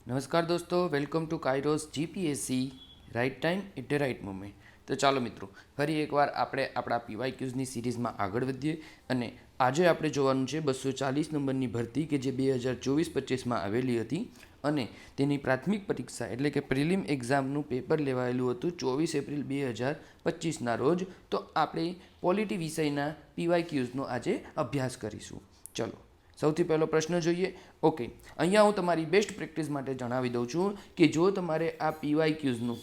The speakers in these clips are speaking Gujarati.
નમસ્કાર દોસ્તો, welcome to Kairos GPSC right time at the right moment. તો ચાલો મિત્રો, ફરી એકવાર આપણે આપણા પીવાય ક્યુઝની સિરીઝમાં આગળ વધીએ અને આજે આપણે જોવાનું છે 240 નંબરની ભરતી કે જે 2024-25માં આવેલી હતી અને તેની પ્રાથમિક પરીક્ષા એટલે કે પ્રિલિમ એક્ઝામનું પેપર લેવાયેલું હતું 24 એપ્રિલ 2025ના રોજ. તો આપણે પોલિટી વિષયના પીવાય ક્યુઝનો આજે અભ્યાસ કરીશું. ચલો સૌથી પહેલો પ્રશ્ન જોઈએ. ઓકે, અહીંયા હું તમારી બેસ્ટ પ્રેક્ટિસ માટે જણાવી દઉં છું કે જો તમારે આ પીવાય ક્યુઝનું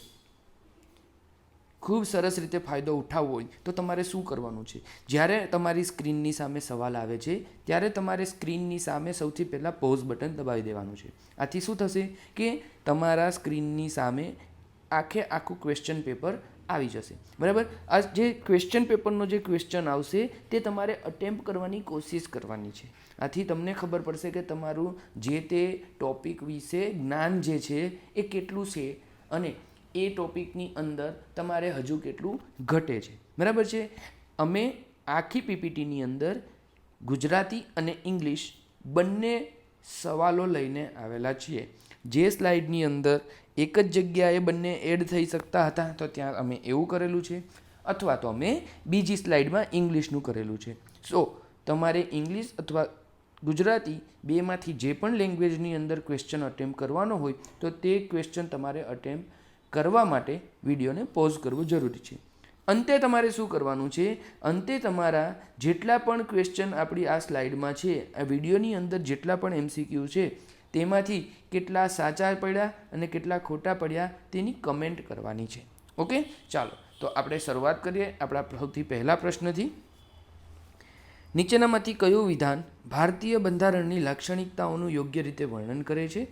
ખૂબ સરસ રીતે ફાયદો ઉઠાવવો હોય તો તમારે શું કરવાનું છે. જ્યારે તમારી સ્ક્રીનની સામે સવાલ આવે છે ત્યારે તમારે સ્ક્રીનની સામે સૌથી પહેલાં પોઝ બટન દબાવી દેવાનું છે. આથી શું થશે કે તમારા સ્ક્રીનની સામે આખું ક્વેશ્ચન પેપર આવી જશે. બરાબર, આ જે ક્વેશ્ચન પેપરનો જે ક્વેશ્ચન આવશે તે તમારે અટેમ્પ્ટ કરવાની કોશિશ કરવાની છે. આથી તમને ખબર પડશે કે તમારું જે તે ટોપિક વિશે જ્ઞાન જે છે એ કેટલું છે અને એ ટોપિકની અંદર તમારે હજુ કેટલું ઘટે છે. બરાબર છે. અમે આખી પીપીટીની અંદર ગુજરાતી અને ઇંગ્લિશ બંને સવાલો લઈને આવેલા છીએ. જે સ્લાઇડની અંદર એક જ જગ્યાએ બંને એડ થઈ શકતા હતા તો ત્યાં અમે એવું કરેલું છે, અથવા તો અમે બીજી સ્લાઇડમાં ઇંગ્લિશનું કરેલું છે. સો તમારે ઇંગ્લિશ અથવા ગુજરાતી બેમાંથી જે પણ લેંગ્વેજની અંદર ક્વેશ્ચન અટેમ્પ્ટ કરવાનો હોય તો તે ક્વેશ્ચન તમારે અટેમ્પ્ટ કરવા માટે વિડીયોને પોઝ કરવો જરૂરી છે. અંતે તમારે શું કરવાનું છે, અંતે તમારા જેટલા પણ ક્વેશ્ચન આપણી આ સ્લાઇડમાં છે, આ વિડીયોની અંદર જેટલા પણ એમસીક્યુ છે તેમાંથી કેટલા સાચા પડ્યા અને કેટલા ખોટા પડ્યા તેની કમેન્ટ કરવાની છે. ઓકે, ચાલો તો આપણે શરૂઆત કરીએ આપણા સૌથી પહેલા પ્રશ્નથી. નીચેનામાંથી કયું વિધાન ભારતીય બંધારણની લાક્ષણિકતાઓનું યોગ્ય રીતે વર્ણન કરે છે?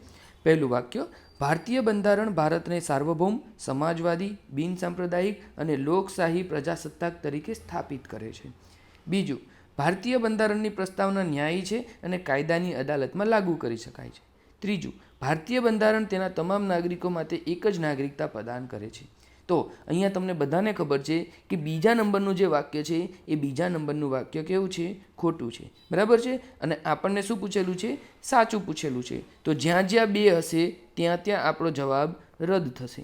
પહેલું વાક્ય, ભારતીય બંધારણ ભારતને સાર્વભૌમ, સમાજવાદી, બિનસાંપ્રદાયિક અને લોકશાહી પ્રજાસત્તાક તરીકે સ્થાપિત કરે છે. બીજું, ભારતીય બંધારણની પ્રસ્તાવના ન્યાયી છે અને કાયદાની અદાલતમાં લાગુ કરી શકાય છે. ત્રીજું, ભારતીય બંધારણ તેના તમામ નાગરિકો માટે એક જ નાગરિકતા પ્રદાન કરે છે. તો અહીંયા તમને બધાને ખબર છે કે બીજા નંબરનું જે વાક્ય છે એ બીજા નંબરનું વાક્ય કેવું છે? ખોટું છે. બરાબર છે. અને આપણને શું પૂછેલું છે? સાચું પૂછેલું છે. તો જ્યાં જ્યાં બે હશે ત્યાં ત્યાં આપણો જવાબ રદ થશે.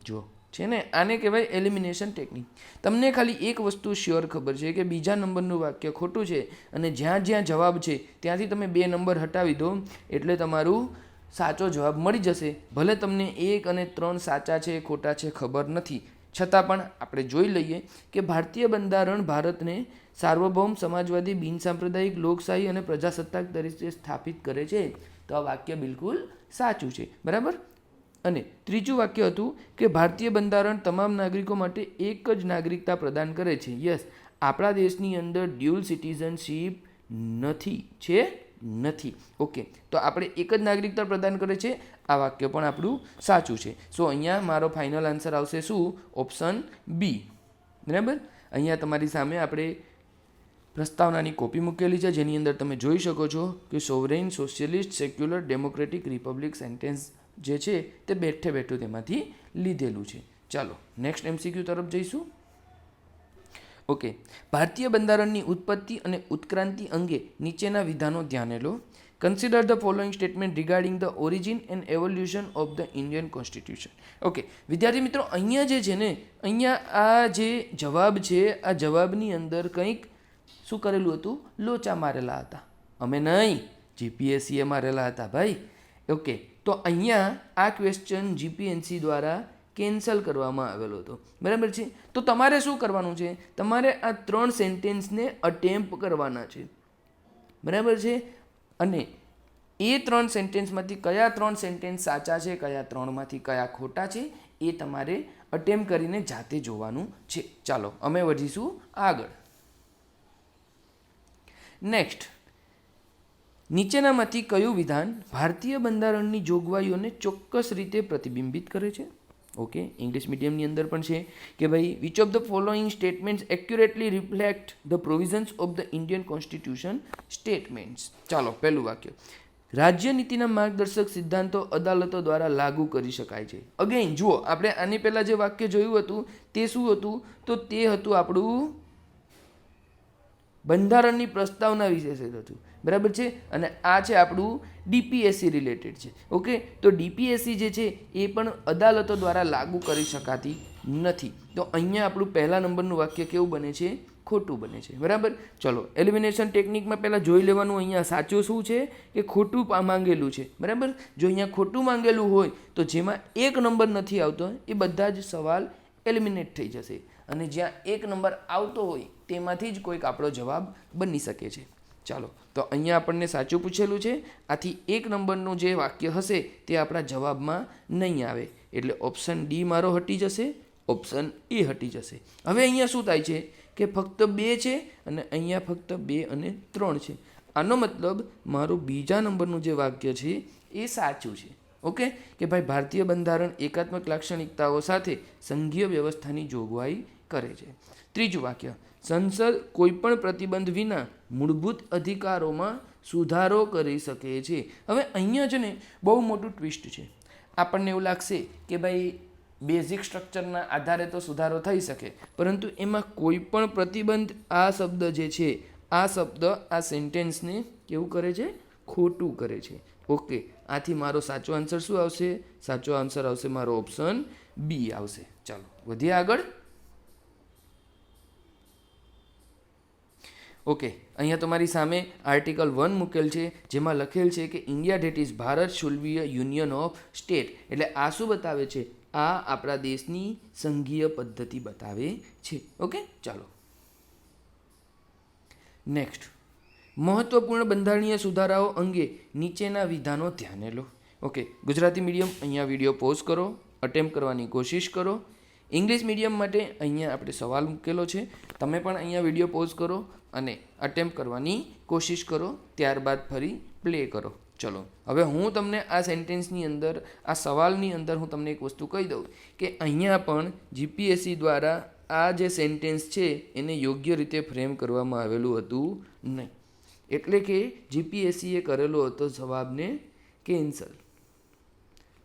જો છે ને, આને કહેવાય એલિમિનેશન ટેકનિક. તમને ખાલી એક વસ્તુ શ્યોર ખબર છે કે બીજા નંબરનું વાક્ય ખોટું છે અને જ્યાં જ્યાં જવાબ છે ત્યાંથી તમે 2 નંબર હટાવી દો એટલે તમારું સાચો જવાબ મળી જશે. ભલે તમને 1 અને 3 સાચા છે ખોટા છે ખબર નથી, છતાં પણ આપણે જોઈ લઈએ કે ભારતીય બંધારણ ભારતને સાર્વભૌમ, સમાજવાદી, બિનસાંપ્રદાયિક, લોકશાહી અને પ્રજાસત્તાક તરીકે સ્થાપિત કરે છે. તો આ વાક્ય બિલકુલ સાચું છે. બરાબર. અને ત્રીજું વાક્ય હતું કે ભારતીય બંધારણ તમામ નાગરિકો માટે એક જ નાગરિકતા પ્રદાન કરે છે. યસ, આપણા દેશની અંદર ડ્યુઅલ સિટીઝનશીપ નથી, છે નથી. ઓકે, તો આપણે એક જ નાગરિકતા પ્રદાન કરે છે. આ વાક્ય પણ આપણું સાચું છે. સો અહીંયા મારો ફાઇનલ આન્સર આવશે શું? Option B. બરાબર. અહીંયા તમારી સામે આપણે પ્રસ્તાવનાની કોપી મૂકેલી છે જેની અંદર તમે જોઈ શકો છો કે sovereign, socialist, secular, democratic, Republic sentence જે છે તે બેઠે બેઠું તેમાંથી લીધેલું છે. ચાલો નેક્સ્ટ એમસીક્યુ તરફ જઈશું. ઓકે, ભારતીય બંધારણની ઉત્પત્તિ અને ઉત્ક્રાંતિ અંગે નીચેના વિધાનો ધ્યાને લો. Consider the following statement regarding the origin and evolution of the Indian constitution. Okay વિદ્યાર્થી મિત્રો, અહીંયા જે છે ને, અહીંયા આ જે જવાબ છે આ જવાબની અંદર કંઈક શું કરેલું હતું? લોચા મારેલા હતા. અમે નહીં, જીપીએસસીએ મારેલા હતા ભાઈ. ઓકે, તો અહીંયા આ ક્વેશ્ચન જીપીએસસી દ્વારા કેન્સલ કરવામાં આવેલો હતો. બરાબર છે. તો તમારે શું કરવાનું છે? તમારે આ 3 સેન્ટેન્સને અટેમ્પ્ટ કરવાના છે. બરાબર છે. અને એ 3 સેન્ટેન્સમાંથી કયા 3 સેન્ટેન્સ સાચા છે, કયા 3માંથી કયા ખોટા છે એ તમારે અટેમ્પ્ટ કરીને જાતે જોવાનું છે. ચાલો અમે વધીશું આગળ. નેક્સ્ટ, નીચેનામાંથી કયું વિધાન ભારતીય બંધારણની જોગવાઈઓને ચોક્કસ રીતે પ્રતિબિંબિત કરે છે? ઓકે, ઇંગ્લિશ મીડિયમની અંદર પણ છે કે ભાઈ which of the following statements accurately reflect the provisions of the Indian constitution statements. ચાલો પહેલું વાક્ય, રાજ્યનીતિના માર્ગદર્શક સિદ્ધાંતો અદાલતો દ્વારા લાગુ કરી શકાય છે. અગેન જુઓ, આપણે આની પહેલાં જે વાક્ય જોયું હતું તે શું હતું? તો તે હતું આપણું બંધારણની પ્રસ્તાવના વિશે હતું. બરાબર છે. અને આ છે આપણું ડીપીએસસી રિલેટેડ છે. ઓકે, તો ડીપીએસસી જે છે એ પણ અદાલતો દ્વારા લાગુ કરી શકાતી નથી. તો અહીંયા આપણું પહેલા નંબરનું વાક્ય કેવું બને છે? ખોટું બને છે. બરાબર. ચલો, એલિમિનેશન ટેકનિકમાં પહેલાં જોઈ લેવાનું અહીંયા સાચું શું છે કે ખોટું માંગેલું છે. બરાબર. જો અહીંયા ખોટું માંગેલું હોય તો જેમાં એક નંબર નથી આવતો એ બધા જ સવાલ એલિમિનેટ થઈ જશે, અને જ્યાં એક નંબર આવતો હોય તેમાંથી જ કોઈક આપણો જવાબ બની શકે છે. ચાલો, તો અહીંયા આપણને સાચું પૂછેલું છે, આથી એક નંબરનું જે વાક્ય હશે તે આપણા જવાબમાં નહીં આવે, એટલે ઓપ્શન ડી મારો હટી જશે, ઓપ્શન એ હટી જશે. હવે અહીંયા શું થાય છે કે ફક્ત 2 છે અને અહીંયા ફક્ત 2 અને 3 છે. આનો મતલબ મારું બીજા નંબરનું જે વાક્ય છે એ સાચું છે. ઓકે, કે ભાઈ ભારતીય બંધારણ એકાત્મક લાક્ષણિકતાઓ સાથે સંઘીય વ્યવસ્થાની જોગવાઈ કરે છે. ત્રીજું વાક્ય, સંસદ કોઈપણ પ્રતિબંધ વિના મૂળભૂત અધિકારોમાં સુધારો કરી શકે છે. હવે અહીંયા છે ને બહુ મોટું ટ્વિસ્ટ છે. આપણને એવું લાગશે કે ભાઈ બેઝિક સ્ટ્રક્ચરના આધારે તો સુધારો થઈ શકે, પરંતુ એમાં કોઈ પણ પ્રતિબંધ, આ શબ્દ જે છે, આ શબ્દ આ સેન્ટેન્સને કેવું કરે છે? ખોટું કરે છે. ઓકે, આથી મારો સાચો આન્સર શું આવશે? સાચો આન્સર આવશે મારો ઓપ્શન બી આવશે. ચાલો વધીએ આગળ. ઓકે, અહીંયા તમારી સામે આર્ટિકલ 1 મૂકેલ છે, જેમાં લખેલ છે કે India that is Bharat should be a union of state. એટલે આ શું બતાવે છે? આ આપણા દેશની સંઘીય પદ્ધતિ બતાવે છે. ઓકે, ચાલો નેક્સ્ટ, મહત્વપૂર્ણ બંધારણીય સુધારાઓ અંગે નીચેના વિધાનો ધ્યાને લો. ઓકે, ગુજરાતી મીડિયમ અહીંયા વિડીયો પોઝ કરો, અટેમ્પ્ટ કરવાની કોશિશ કરો. ઇંગ્લિશ મીડિયમ માટે અહીંયા આપણે સવાલ મૂકેલો છે, તમે પણ અહીંયા વિડીયો પોઝ કરો અને અટેમ્પ્ટ કરવાની કોશિશ કરો, ત્યારબાદ ફરી પ્લે કરો. ચલો, હવે હું તમને આ સેન્ટેન્સની અંદર, આ સવાલની અંદર હું તમને એક વસ્તુ કહી દઉં કે અહીંયા પણ જીપીએસસી દ્વારા આ જે સેન્ટેન્સ છે એને યોગ્ય રીતે ફ્રેમ કરવામાં આવેલું હતું નહીં. એટલે કે જીપીએસસીએ કરેલો હતો જવાબને કેન્સલ.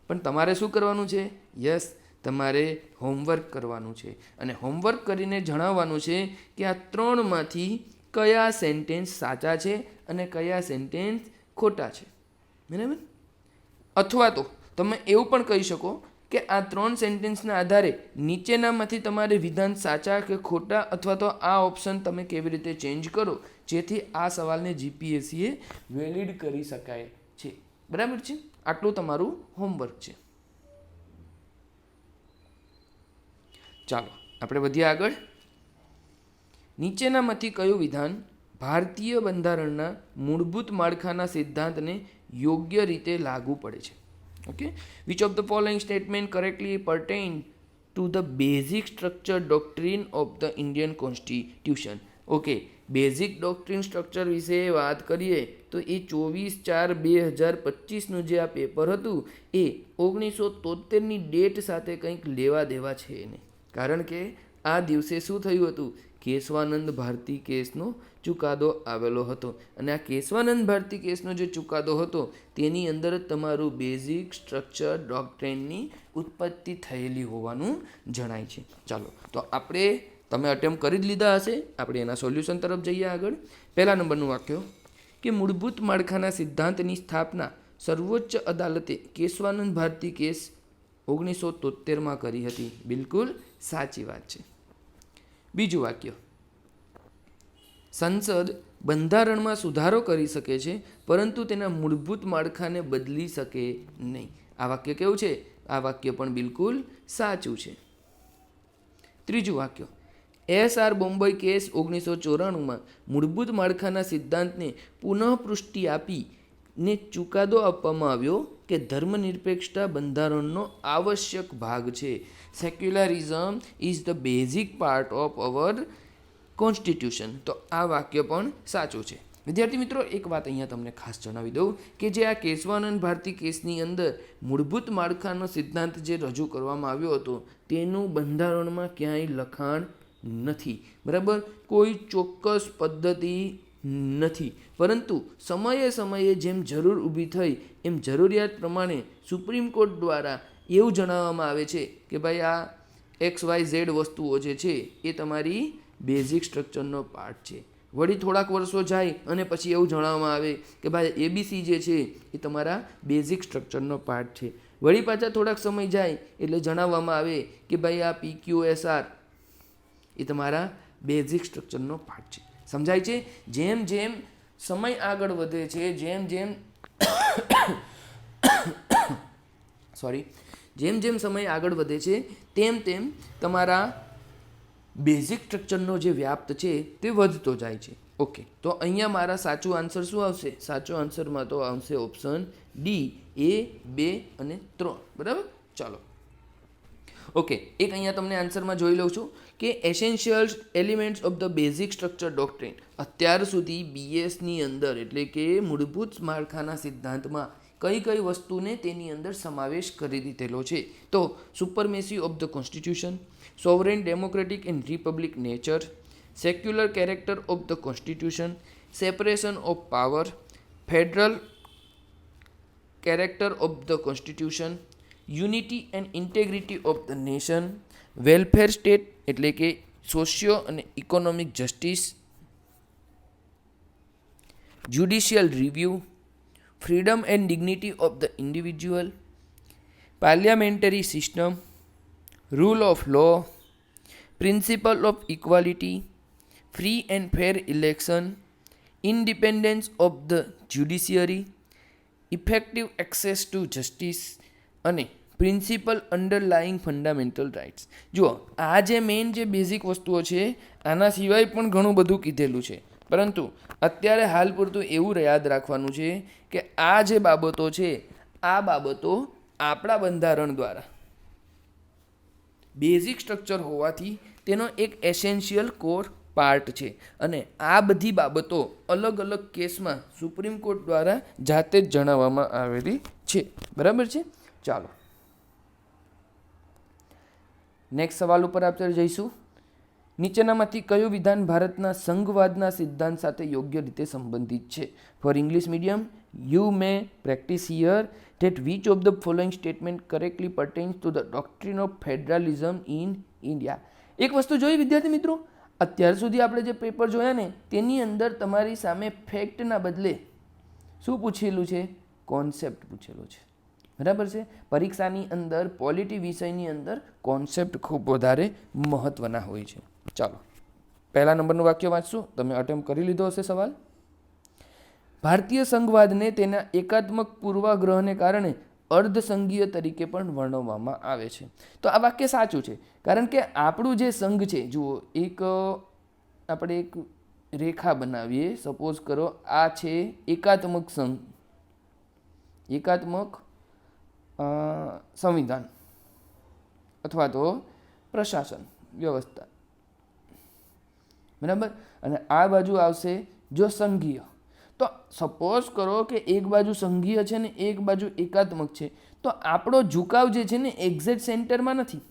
પણ તમારે શું કરવાનું છે? યસ, તમારે હોમવર્ક કરવાનું છે, અને હોમવર્ક કરીને જણાવવાનું છે કે આ 3માંથી કયા સેન્ટેન્સ સાચા છે અને કયા સેન્ટેન્સ ખોટા છે. બરાબર. અથવા તો તમે એવું પણ કહી શકો કે આ 3 સેન્ટેન્સના આધારે નીચેનામાંથી તમારે વિધાન સાચા કે ખોટા, અથવા તો આ ઓપ્શન તમે કેવી રીતે ચેન્જ કરો જેથી આ સવાલને જીપીએસસીએ વેલિડ કરી શકાય છે. બરાબર છે. આટલું તમારું હોમવર્ક છે. ચાલો આપણે વધીએ આગળ. નીચેનામાંથી કયું વિધાન ભારતીય બંધારણના મૂળભૂત માળખાના સિદ્ધાંતને યોગ્ય રીતે લાગુ પડે છે? Okay, which of the following statement correctly pertain to the basic structure doctrine of the Indian constitution. Okay, basic doctrine structure વિશે વાત કરીએ તો એ 24/4/2025નું જે આ પેપર હતું એ 1973ની ડેટ સાથે કંઈક લેવા દેવા છે નહીં. કારણ કે આ દિવસે શું થયું હતું? કેશવાનંદ ભારતી કેસનો ચુકાદો આવેલો હતો, અને આ કેશવાનંદ ભારતી કેસનો જે ચુકાદો હતો તેની અંદર જ તમારું બેઝિક સ્ટ્રક્ચર ડોક્ટ્રીનની ઉત્પત્તિ થયેલી હોવાનું જણાય છે. ચાલો, તો તમે અટેમ્પ્ટ કરી જ લીધા હશે, આપણે એના સોલ્યુશન તરફ જઈએ આગળ. પહેલા નંબરનું વાક્ય કે મૂળભૂત માળખાના સિદ્ધાંતની સ્થાપના સર્વોચ્ચ અદાલતે કેશવાનંદ ભારતી કેસ 1973માં કરી હતી. બિલકુલ સાચી વાત છે. બીજું વાક્ય, સંસદ બંધારણમાં સુધારો કરી શકે છે પરંતુ તેના મૂળભૂત માળખાને બદલી શકે નહીં. આ વાક્ય કેવું છે? આ વાક્ય પણ બિલકુલ સાચું છે. ત્રીજું વાક્ય, એસઆર બોમ્બે કેસ 1994માં મૂળભૂત માળખાના સિદ્ધાંતને પુનઃપૃષ્ટિ આપીને ચુકાદો આપવામાં આવ્યો કે ધર્મનિરપેક્ષતા બંધારણનો આવશ્યક ભાગ છે. Secularism is the basic part of our constitution. તો આ વાક્ય પણ સાચું છે. વિદ્યાર્થી મિત્રો, એક વાત અહીંયા તમને ખાસ જણાવી દઉં કે જે આ કેશવાનંદ ભારતી કેસની અંદર મૂળભૂત માળખાનો સિદ્ધાંત જે રજૂ કરવામાં આવ્યો હતો તેનું બંધારણમાં ક્યાંય લખાણ નથી. બરાબર, કોઈ ચોક્કસ પદ્ધતિ નથી, પરંતુ સમયે સમયે જેમ જરૂર ઊભી થઈ એમ જરૂરિયાત પ્રમાણે સુપ્રીમ કોર્ટ દ્વારા એવું જણાવવામાં આવે છે કે ભાઈ આ XYZ વસ્તુઓ જે છે એ તમારી બેઝિક સ્ટ્રક્ચરનો પાર્ટ છે. વળી થોડાક વર્ષો જાય અને પછી એવું જણાવવામાં આવે કે ભાઈ એબીસી જે છે એ તમારા બેઝિક સ્ટ્રક્ચરનો પાર્ટ છે. વળી પાછા થોડાક સમય જાય એટલે જણાવવામાં આવે કે ભાઈ આ PQSR એ તમારા બેઝિક સ્ટ્રક્ચરનો પાર્ટ છે. સમજાય છે? જેમ જેમ સમય આગળ વધે છે, જેમ જેમ સમય આગળ વધે છે તેમ તેમ તમારા બેઝિક સ્ટ્રક્ચરનો જે વ્યાપ્ત છે તે વધતો જાય છે. ઓકે, તો અહીંયા મારા સાચું આન્સર શું આવશે? સાચો આન્સરમાં તો આવશે ઓપ્શન ડી, 1, 2 અને 3. બરાબર? ચાલો, ઓકે, એક અહીંયા તમને આન્સરમાં જોઈ લઉં છું કે essential elements of the basic structure doctrine. અત્યાર સુધી બીએસની અંદર એટલે કે મૂળભૂત માળખાના સિદ્ધાંતમાં કઈ કઈ વસ્તુને તેની અંદર સમાવેશ કરી દીધેલો છે? તો supremacy of the constitution, sovereign democratic and republic nature, secular character of the constitution, separation of power, federal character of the constitution, unity and integrity of the nation, welfare state એટલે કે સોશિયો અને economic justice, judicial review, freedom and dignity of the individual, parliamentary system, rule of law, principle of equality, free and fair election, independence of the judiciary, effective access to justice અને પ્રિન્સિપલ અંડરલાઇંગ ફંડામેન્ટલ રાઇટ્સ. જુઓ, આ જે મેઇન જે બેઝિક વસ્તુઓ છે આના સિવાય પણ ઘણું બધું કીધેલું છે, પરંતુ અત્યારે હાલ પૂરતું એવું યાદ રાખવાનું છે કે આ જે બાબતો છે આ બાબતો આપણા બંધારણ દ્વારા બેઝિક સ્ટ્રક્ચર હોવાથી તેનો એક એસેન્શિયલ કોર પાર્ટ છે અને આ બધી બાબતો અલગ અલગ કેસમાં સુપ્રીમ કોર્ટ દ્વારા જાતે જ જણાવવામાં આવેલી છે. બરાબર છે? ચાલો, નેક્સ્ટ સવાલ ઉપર આપણે જઈશું. નીચેનામાંથી કયું વિધાન ભારતના સંઘવાદના સિદ્ધાંત સાથે યોગ્ય રીતે સંબંધિત છે? For English medium, you may practise here that which of the following statement correctly pertains to the doctrine of federalism in India. એક વસ્તુ જોઈ વિદ્યાર્થી મિત્રો, અત્યાર સુધી આપણે જે પેપર જોયા ને તેની અંદર તમારી સામે ફેક્ટના બદલે શું પૂછેલું છે? કોન્સેપ્ટ પૂછેલો છે. બરાબર છે? પરીક્ષાની અંદર પોલિટી વિષયની અંદર કોન્સેપ્ટ ખૂબ વધારે મહત્વના હોય છે. ચાલો, પહેલા નંબરનું વાક્ય વાંચશું. તમે અટેમ્પ્ટ કરી લીધો હશે સવાલ. ભારતીય સંઘવાદને તેના એકાત્મક પૂર્વાગ્રહને કારણે અર્ધસંઘીય તરીકે પણ વર્ણવવામાં આવે છે. તો આ વાક્ય સાચું છે, કારણ કે આપણું જે સંઘ છે, જુઓ, આપણે એક રેખા બનાવીએ. સપોઝ કરો આ છે એકાત્મક સંઘ, એકાત્મક સંવિધાન અથવા તો પ્રશાસન વ્યવસ્થા. બરાબર? અને આ બાજુ આવશે જો સંઘીય. તો સપોઝ કરો કે એક બાજુ સંઘીય છે ને એક બાજુ એકાત્મક છે, તો આપણો ઝુકાવ જે છે ને એક્ઝેક્ટ સેન્ટરમાં નથી.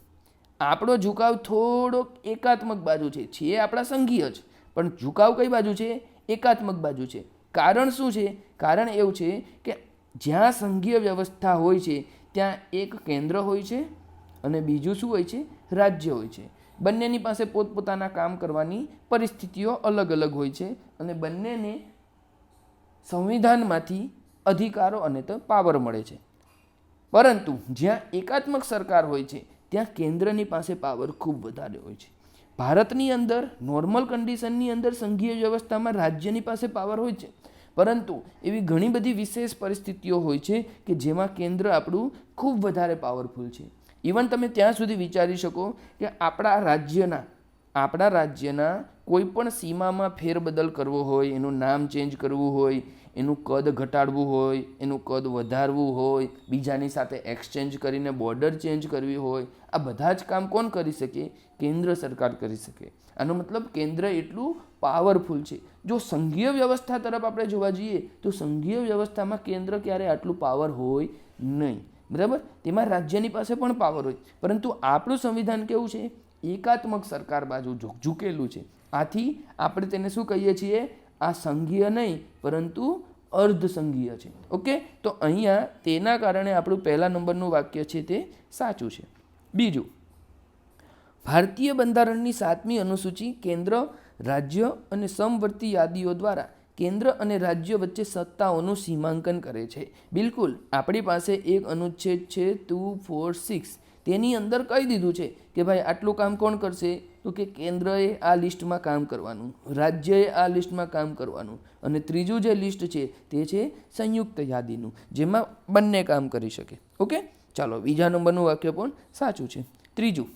આપણો ઝુકાવ થોડોક એકાત્મક બાજુ છે આપણા સંઘીય જ, પણ ઝુકાવ કઈ બાજુ છે? એકાત્મક બાજુ છે. કારણ શું છે? કારણ એવું છે કે જ્યાં સંઘીય વ્યવસ્થા હોય છે ત્યાં એક કેન્દ્ર હોય છે અને બીજું શું હોય છે? રાજ્ય હોય છે. બંનેની પાસે પોતપોતાના કામ કરવાની પરિસ્થિતિઓ અલગ અલગ હોય છે અને બંનેને સંવિધાનમાંથી અધિકારો અને તો પાવર મળે છે. પરંતુ જ્યાં એકાત્મક સરકાર હોય છે ત્યાં કેન્દ્રની પાસે પાવર ખૂબ વધારે હોય છે. ભારતની અંદર નોર્મલ કન્ડિશનની અંદર સંઘીય વ્યવસ્થામાં રાજ્યની પાસે પાવર હોય છે, પરંતુ એવી ઘણી બધી વિશેષ પરિસ્થિતિઓ હોય છે કે જેમાં કેન્દ્ર આપણું ખૂબ વધારે પાવરફુલ છે. ઇવન તમે ત્યાં સુધી વિચારી શકો કે આપણા રાજ્યના કોઈ પણ સીમામાં ફેરબદલ કરવો હોય, એનું નામ ચેન્જ કરવું હોય, એનું કદ ઘટાડવું હોય, એનું કદ વધારવું હોય, બીજાની સાથે એક્સચેન્જ કરીને બોર્ડર ચેન્જ કરવી હોય, આ બધા જ કામ કોણ કરી શકે? કેન્દ્ર સરકાર કરી શકે. આનો મતલબ કેન્દ્ર એટલું પાવરફુલ છે. જો સંઘીય વ્યવસ્થા તરફ આપણે જોવા જઈએ તો સંઘીય વ્યવસ્થામાં કેન્દ્ર ક્યારે આટલું પાવર હોય નહીં. બરાબર? તેમાં રાજ્યની પાસે પણ પાવર હોય, પરંતુ આપણું સંવિધાન કેવું છે? એકાત્મક સરકાર બાજુ ઝૂકેલું છે. આથી આપણે તેને શું કહીએ છીએ? આ સંઘીય નહીં પરંતુ અર્ધ સંઘીય છે. ઓકે, તો અહીંયા તેના કારણે આપણું પહેલા નંબરનું વાક્ય છે તે સાચું છે. બીજું, ભારતીય બંધારણની 7મી અનુસૂચિ કેન્દ્ર રાજ્ય અને સમવર્તી યાદીઓ દ્વારા કેન્દ્ર અને રાજ્ય વચ્ચે સત્તાઓનું સીમાંકન કરે છે. બિલકુલ, આપણી પાસે એક અનુચ્છેદ છે 246, તેની અંદર કહી દીધું છે કે ભાઈ આટલું કામ કોણ કરશે, તો કે કેન્દ્રએ આ લિસ્ટમાં કામ કરવાનું, રાજ્યએ આ લિસ્ટમાં કામ કરવાનું, અને ત્રીજું જે લિસ્ટ છે તે છે સંયુક્ત યાદીનું, જેમાં બંને કામ કરી શકે. ઓકે, ચાલો બીજા નંબરનું વાક્ય પણ સાચું છે. ત્રીજું,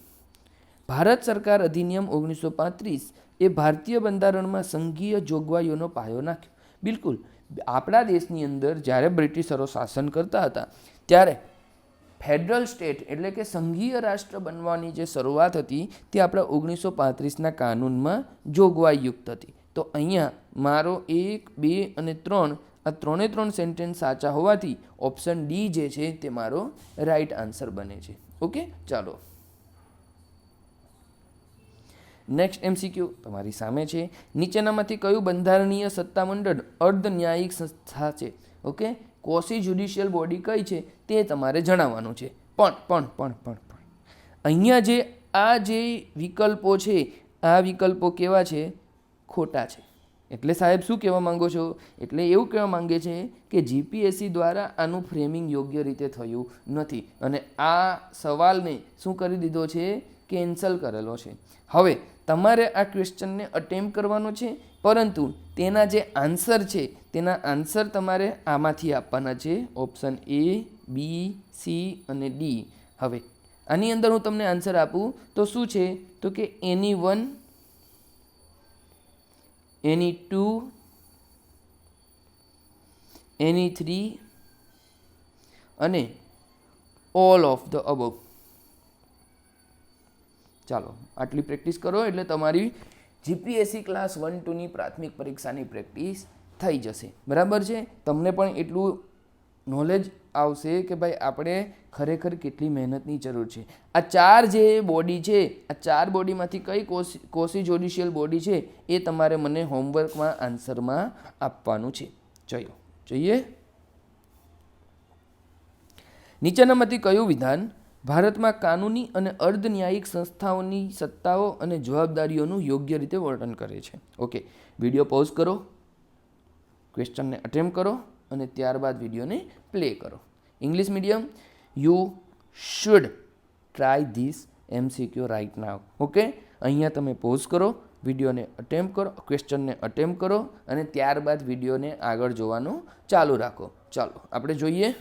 ભારત સરકાર અધિનિયમ 1935 એ ભારતીય બંધારણમાં સંઘીય જોગવાઈઓનો પાયો નાખ્યો. બિલકુલ, આપણા દેશની અંદર જ્યારે બ્રિટિશરો શાસન કરતા હતા ત્યારે ફેડરલ સ્ટેટ એટલે કે સંઘીય રાષ્ટ્ર બનવાની જે શરૂઆત હતી તે આપણા 1935ના કાનૂનમાં જોગવાઈયુક્ત હતી. તો અહીંયા મારો 1, 2 અને 3 આ ત્રણે સેન્ટેન્સ સાચા હોવાથી ઓપ્શન ડી જે છે તે મારો રાઈટ આન્સર બને છે. ઓકે, ચાલો નેક્સ્ટ MCQ તમારી સામે છે. નીચેનામાંથી કયું બંધારણીય સત્તામંડળ અર્ધ ન્યાયિક સંસ્થા છે? ઓકે, કોશી જ્યુડિશિયલ બોડી કઈ છે તે તમારે જણાવવાનું છે. પણ અહીંયા જે વિકલ્પો છે આ વિકલ્પો કેવા છે? ખોટા છે. એટલે સાહેબ શું કહેવા માંગો છો? એટલે એવું કહેવા માંગે છે કે GPSC દ્વારા આનું ફ્રેમિંગ યોગ્ય રીતે થયું નથી અને આ સવાલને શું કરી દીધો છે? કેન્સલ કરેલો છે. હવે તમારે આ ક્વેશ્ચનને અટેમ્પ્ટ કરવાનો છે, પરંતુ તેના જે આન્સર છે તેના આન્સર તમારે આમાંથી આપવાના છે, ઓપ્શન A, B, C અને D. હવે આની અંદર હું તમને આન્સર આપું તો શું છે? તો કે any 1, any 2, any 3 અને all of the above. ચાલો આટલી પ્રેક્ટિસ કરો એટલે તમારી GPSC ક્લાસ 1-2ની પ્રાથમિક પરીક્ષાની પ્રેક્ટિસ થઈ જશે. બરાબર છે? તમને પણ એટલું નોલેજ આવશે કે ભાઈ આપણે ખરેખર કેટલી મહેનતની જરૂર છે. આ ચાર જે બોડી છે, આ ચાર બોડીમાંથી કઈ કોશી જ્યુડિશિયલ બોડી છે એ તમારે મને હોમવર્કમાં આન્સરમાં આપવાનું છે. ચલો જોઈએ. નીચેનામાંથી કયું વિધાન ભારતમાં કાનૂની અને અર્ધ ન્યાયિક સંસ્થાઓની સત્તાઓ અને જવાબદારીઓનું યોગ્ય રીતે વર્ણન કરે છે? ઓકે, વિડીયો પોઝ કરો, ક્વેશ્ચનને અટેમ્પ્ટ કરો અને ત્યારબાદ વિડીયોને પ્લે કરો. English medium, you should try this MCQ right now. Okay, અહીંયા તમે પોઝ કરો, વિડીયોને અટેમ્પ્ટ કરો, ક્વેશ્ચનને અટેમ્પ્ટ કરો અને ત્યારબાદ વિડીયોને આગળ જોવાનું ચાલુ રાખો. ચાલો આપણે જોઈએ.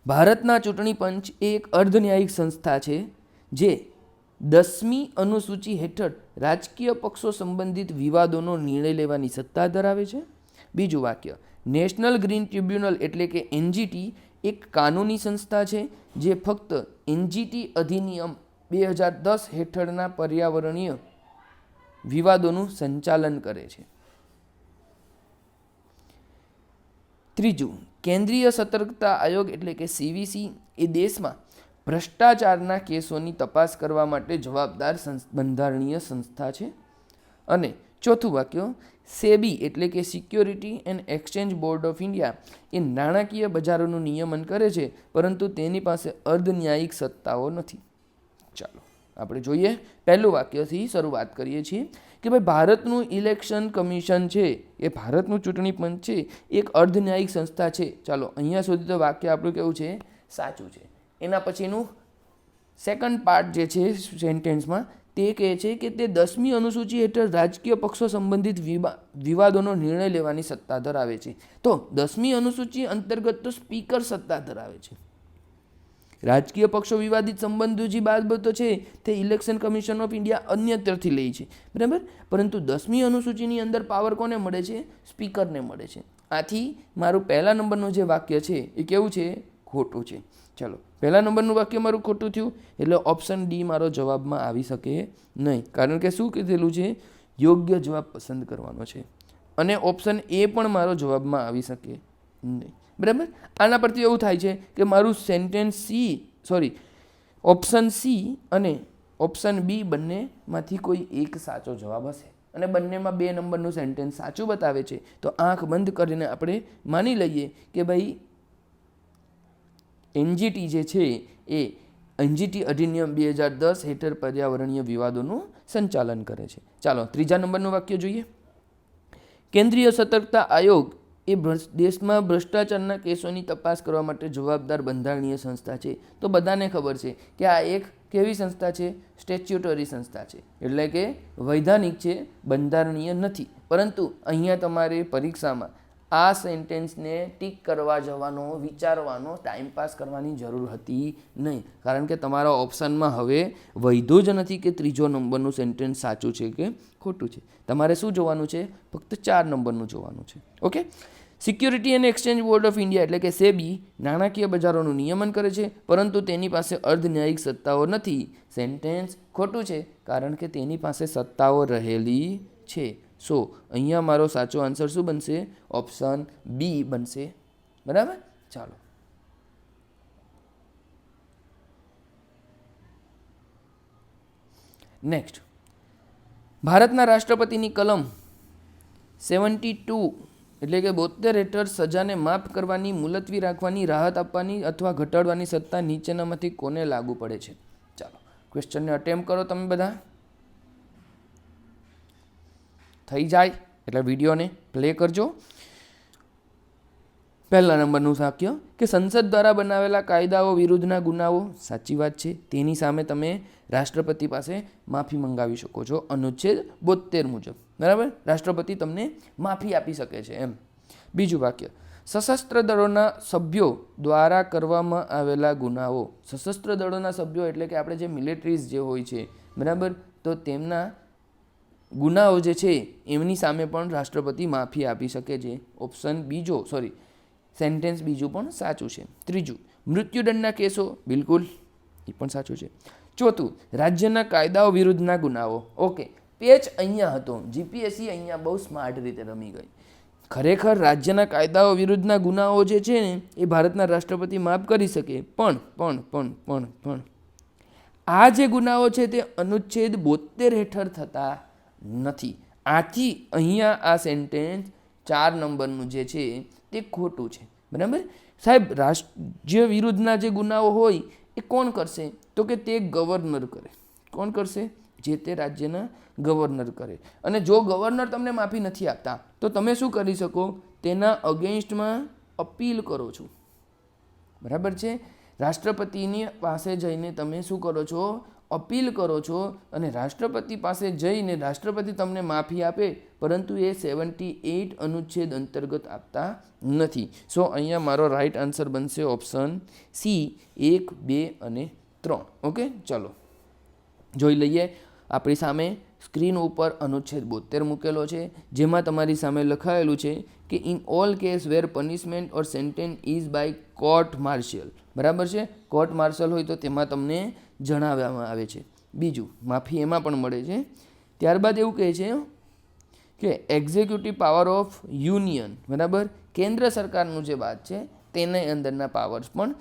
ભારતના ચૂંટણી પંચ એ એક અર્ધન્યાયિક સંસ્થા છે જે 10મી અનુસૂચિ હેઠળ રાજકીય પક્ષો સંબંધિત વિવાદોનો નિર્ણય લેવાની સત્તા ધરાવે છે. બીજું વાક્ય, નેશનલ ગ્રીન ટ્રિબ્યુનલ એટલે કે NGT એક કાનૂની સંસ્થા છે જે ફક્ત NGT અધિનિયમ 2010 હેઠળના પર્યાવરણીય વિવાદોનું સંચાલન કરે છે. ત્રીજું, કેન્દ્રીય સતર્કતા આયોગ એટલે કે CVC એ દેશમાં ભ્રષ્ટાચારના કેસોની તપાસ કરવા માટે જવાબદાર બંધારણીય સંસ્થા છે. અને ચોથું વાક્ય, SEBI એટલે કે security and exchange board of India એ નાણાકીય બજારોનું નિયમન કરે છે, પરંતુ તેની પાસે અર્ધન્યાયિક સત્તાઓ નથી. ચાલો આપણે જોઈએ. પહેલું વાક્યથી શરૂઆત કરીએ છીએ કે ભાઈ ભારતનું ઇલેક્શન કમિશન છે એ ભારતનું ચૂંટણી પંચ છે એક અર્ધન્યાયિક સંસ્થા છે. ચાલો અહીંયા સુધી તો વાક્ય આપણું કેવું છે? સાચું છે. એના પછીનું સેકન્ડ પાર્ટ જે છે સેન્ટેન્સમાં તે કહે છે કે તે 10મી અનુસૂચિ હેઠળ રાજકીય પક્ષો સંબંધિત વિવાદોનો નિર્ણય લેવાની સત્તા ધરાવે છે. તો 10મી અનુસૂચિ અંતર્ગત તો સ્પીકર સત્તા ધરાવે છે. રાજકીય પક્ષો વિવાદિત સંબંધો જે બાબતો છે તે ઇલેક્શન કમિશન ઓફ ઇન્ડિયા અન્યત્રથી લે છે. બરાબર, પરંતુ 10મી અનુસૂચિની અંદર પાવર કોને મળે છે? સ્પીકરને મળે છે. આથી મારું પહેલા નંબરનું જે વાક્ય છે એ કેવું છે? ખોટું છે. ચલો, પહેલા નંબરનું વાક્ય મારું ખોટું થયું એટલે ઓપ્શન ડી મારો જવાબમાં આવી શકે નહીં, કારણ કે શું કીધેલું છે? યોગ્ય જવાબ પસંદ કરવાનો છે. અને ઓપ્શન એ પણ મારો જવાબમાં આવી શકે નહીં. બરાબર, આના પરથી એવું થાય છે કે મારું સેન્ટેન્સ ઓપ્શન સી અને ઓપ્શન બી બંનેમાંથી કોઈ એક સાચો જવાબ હશે અને બંનેમાં 2 નંબરનું સેન્ટેન્સ સાચું બતાવે છે. તો આંખ બંધ કરીને આપણે માની લઈએ કે ભાઈ NGT જે છે એ એનજીટી અધિનિયમ 2010 હેઠળ પર્યાવરણીય વિવાદોનું સંચાલન કરે છે. ચાલો ત્રીજા નંબરનું વાક્ય જોઈએ. કેન્દ્રીય સતર્કતા આયોગ એ દેશમાં ભ્રષ્ટાચારના કેસોની તપાસ કરવા માટે જવાબદાર બંધારણીય સંસ્થા છે. તો બધાને ખબર છે કે આ એક કેવી સંસ્થા છે? સ્ટેચ્યુટરી સંસ્થા છે, એટલે કે વૈધાનિક છે, બંધારણીય નથી. પરંતુ અહીંયા તમારે પરીક્ષામાં આ સેન્ટેન્સને ટીક કરવા જવાનો, વિચારવાનો, ટાઈમપાસ કરવાની જરૂર હતી નહીં, કારણ કે તમારા ઓપ્શનમાં હવે વૈધો જ નથી કે ત્રીજો નંબરનું સેન્ટેન્સ સાચું છે કે ખોટું છે. તમારે શું જોવાનું છે? ફક્ત 4 નંબરનું જોવાનું છે. Okay. Security and exchange board of India એટલે કે સેબી નાણાકીય બજારોનું નિયમન કરે છે, પરંતુ તેની પાસે અર્ધન્યાયિક સત્તાઓ નથી. સેન્ટેન્સ ખોટું છે, કારણ કે તેની પાસે સત્તાઓ રહેલી છે. સો અહીંયા મારો સાચો આન્સર શું બનશે? ઓપ્શન બી બનશે. બરાબર. ચાલો નેક્સ્ટ. ભારતના રાષ્ટ્રપતિની કલમ 72 એટલે કે 72 હેઠળ સજાને માફ કરવાની, મુલતવી રાખવાની, રાહત આપવાની અથવા ઘટાડવાની સત્તા નીચેનામાંથી કોને લાગુ પડે છે? ચાલો ક્વેશ્ચનને અટેમ્પ્ટ કરો તમે બધા. થઈ જાય એટલે વિડીયોને પ્લે કરજો. પહેલા નંબરનું વાક્ય કે સંસદ દ્વારા બનાવેલા કાયદાઓ વિરુદ્ધના ગુનાઓ, સાચી વાત છે. તેની સામે તમે રાષ્ટ્રપતિ પાસે માફી મંગાવી શકો છો અનુચ્છેદ 72 મુજબ. બરાબર. રાષ્ટ્રપતિ તમને માફી આપી શકે છે એમ. બીજું વાક્ય સશસ્ત્ર દળોના સભ્યો દ્વારા કરવામાં આવેલા ગુનાઓ. સશસ્ત્ર દળોના સભ્યો એટલે કે આપણે જે મિલિટરીઝ જે હોય છે, બરાબર, તો તેમના ગુનાઓ જે છે એમની સામે પણ રાષ્ટ્રપતિ માફી આપી શકે છે. ઓપ્શન બીજો સેન્ટેન્સ બીજું પણ સાચું છે. ત્રીજું મૃત્યુદંડના કેસો, બિલકુલ એ પણ સાચું છે. ચોથું રાજ્યના કાયદાઓ વિરુદ્ધના ગુનાઓ. ઓકે, પેચ અહીંયા હતો. જીપીએસસી અહીંયા બહુ સ્માર્ટ રીતે રમી ગઈ. ખરેખર રાજ્યના કાયદાઓ વિરુદ્ધના ગુનાઓ જે છે ને એ ભારતના રાષ્ટ્રપતિ માફ કરી શકે, પણ આ જે ગુનાઓ છે તે અનુચ્છેદ 72 હેઠળ થતા નથી. આથી અહીંયા આ સેન્ટેન્સ 4 નંબરનું જે છે તે ખોટું છે. બરાબર. સાહેબ, રાજ્ય વિરુદ્ધના જે ગુનાઓ હોય એ કોણ કરશે? તો કે તે ગવર્નર કરે. કોણ કરશે? જે તે રાજ્યના ગવર્નર કરે. અને જો ગવર્નર તમને માફી નથી આપતા તો તમે શું કરી શકો? તેના અગેન્સ્ટમાં અપીલ કરો છો. બરાબર છે. રાષ્ટ્રપતિની પાસે જઈને તમે શું કરો છો? અપીલ કરો છો. અને રાષ્ટ્રપતિ પાસે જઈને રાષ્ટ્રપતિ તમને માફી આપે, પરંતુ એ 78 અનુચ્છેદ અંતર્ગત આપતા નથી. સો અહીંયા મારો રાઈટ આન્સર બનશે ઓપ્શન સી 1, 2 અને 3. ઓકે, ચલો જોઈ લઈએ. આપણી સામે સ્ક્રીન ઉપર અનુચ્છેદ 72 મૂકેલો છે, જેમાં તમારી સામે લખાયેલું છે કે in all case where punishment or sentence is by court martial. બરાબર છે. કોર્ટ માર્શલ હોય તો તેમાં તમને જણાવવામાં આવે છે. બીજું, માફી એમાં પણ મળે છે. ત્યારબાદ એવું કહે છે કે એક્ઝિક્યુટિવ પાવર ઓફ યુનિયન, બરાબર, કેન્દ્ર સરકારનું જે વાત છે તેની અંદરના પાવર્સ પણ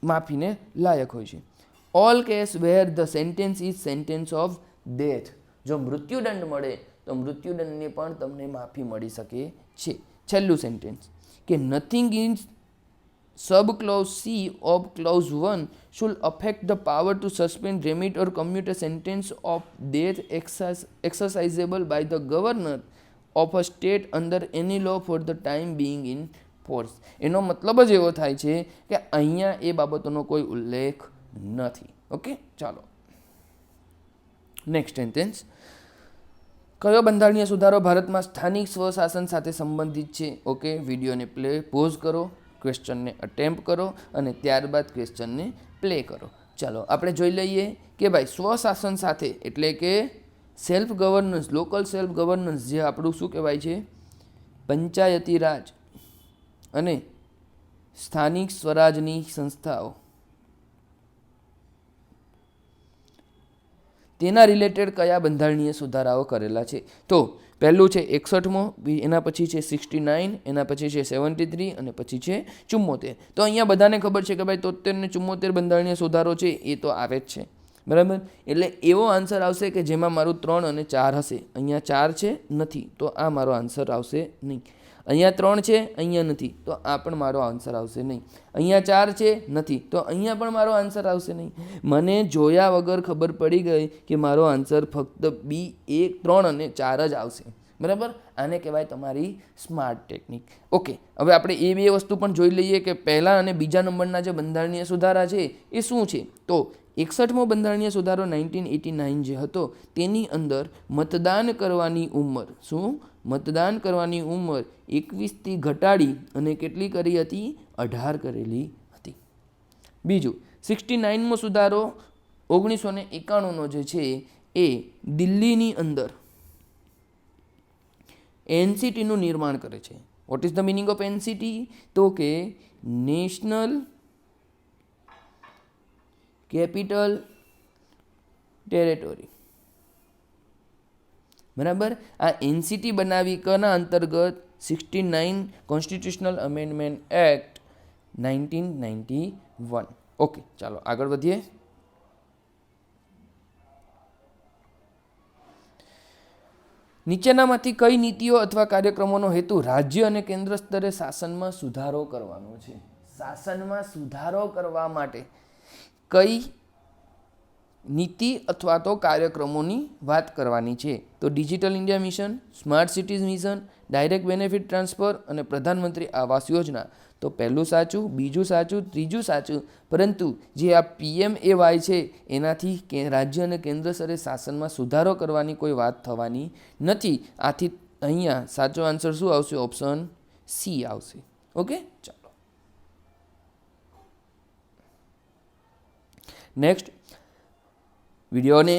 માફીને લાયક હોય છે. All case where the sentence is sentence of death. જો મૃત્યુદંડ મળે તો મૃત્યુદંડની પણ તમને માફી મળી શકે છે. છેલ્લું સેન્ટેન્સ કે nothing in sub clause C of clause 1 should affect the power to suspend, remit or commute a sentence of death exercisable by the governor of a state under any law for the time being in force. એનો મતલબ જ એવો થાય છે કે અહીંયા એ બાબતોનો કોઈ ઉલ્લેખ નથી. ઓકે, ચાલો નેક્સ્ટ સેન્ટેન્સ. કયો બંધારણીય સુધારો ભારતમાં સ્થાનિક સ્વશાસન સાથે સંબંધિત છે? ઓકે, વિડીયોને પોઝ કરો, ક્વેશ્ચનને અટેમ્પ્ટ કરો અને ત્યારબાદ ક્વેશ્ચનને પ્લે કરો. ચાલો આપણે જોઈ લઈએ કે ભાઈ સ્વશાસન સાથે એટલે કે self governance, local self governance, જે આપણું શું કહેવાય છે, પંચાયતી રાજ અને સ્થાનિક સ્વરાજની સંસ્થાઓ, તેના રિલેટેડ કયા બંધારણીય સુધારાઓ કરેલા છે? તો પહેલું છે 61મો, એના પછી છે 69, એના પછી છે 73 અને પછી છે 74. તો અહીંયા બધાને ખબર છે કે ભાઈ 73 ને 74 બંધારણીય સુધારો છે એ તો આવે જ છે. બરાબર. એટલે એવો આન્સર આવશે કે જેમાં મારું 3 અને 4 હશે. અહીંયા 4 છે નથી, તો આ મારો આન્સર આવશે નહીં. અહીંયા 3 છે, અહીંયા નથી, તો આ પણ મારો આન્સર આવશે નહીં. અહીંયા 4 છે, નથી, તો અહીંયા પણ મારો આન્સર આવશે નહીં. મને જોયા વગર ખબર પડી ગઈ કે મારો આન્સર ફક્ત B 1, 3 અને 4 જ આવશે. બરાબર, આને કહેવાય તમારી સ્માર્ટ ટેકનિક. ઓકે, હવે આપણે એ બે વસ્તુ પણ જોઈ લઈએ કે પહેલા અને બીજા નંબરના જે બંધારણીય સુધારા છે એ શું છે. તો 61મો બંધારણીય સુધારો 1989 જે હતો તેની અંદર મતદાન કરવાની ઉંમર, શું મતદાન કરવાની ઉંમર 21થી ઘટાડી અને કેટલી કરી હતી? 18 કરેલી હતી. બીજું 69મો સુધારો 1991નો જે છે એ દિલ્હીની અંદર એનસીટીનું નિર્માણ કરે છે. What is the meaning of NCT? તો કે નેશનલ કેપિટલ ટેરેટરી. બરાબર, આ એનસીટી બનાવી કના અંતર્ગત? 69 કોન્સ્ટિટ્યુશનલ અમેન્ડમેન્ટ એક્ટ 1991. ઓકે, ચાલો આગળ વધીએ. નીચેનામાંથી કઈ નીતિઓ અથવા કાર્યક્રમોનો હેતુ રાજ્ય અને કેન્દ્ર સ્તરે શાસનમાં સુધારો કરવાનો છે? શાસનમાં સુધારો કરવા માટે કઈ નીતિ અથવા તો કાર્યક્રમોની વાત કરવાની છે? તો digital India mission, smart cities mission, direct benefit transfer અને પ્રધાનમંત્રી આવાસ યોજના. તો પહેલું સાચું, બીજું સાચું, ત્રીજું સાચું, પરંતુ જે આ PMAY છે એનાથી રાજ્ય અને કેન્દ્ર સ્તરે શાસનમાં સુધારો કરવાની કોઈ વાત થવાની નથી. આથી અહીંયા સાચો આન્સર શું આવશે? ઓપ્શન C આવશે. ઓકે, ચાલો નેક્સ્ટ. વિડીયોને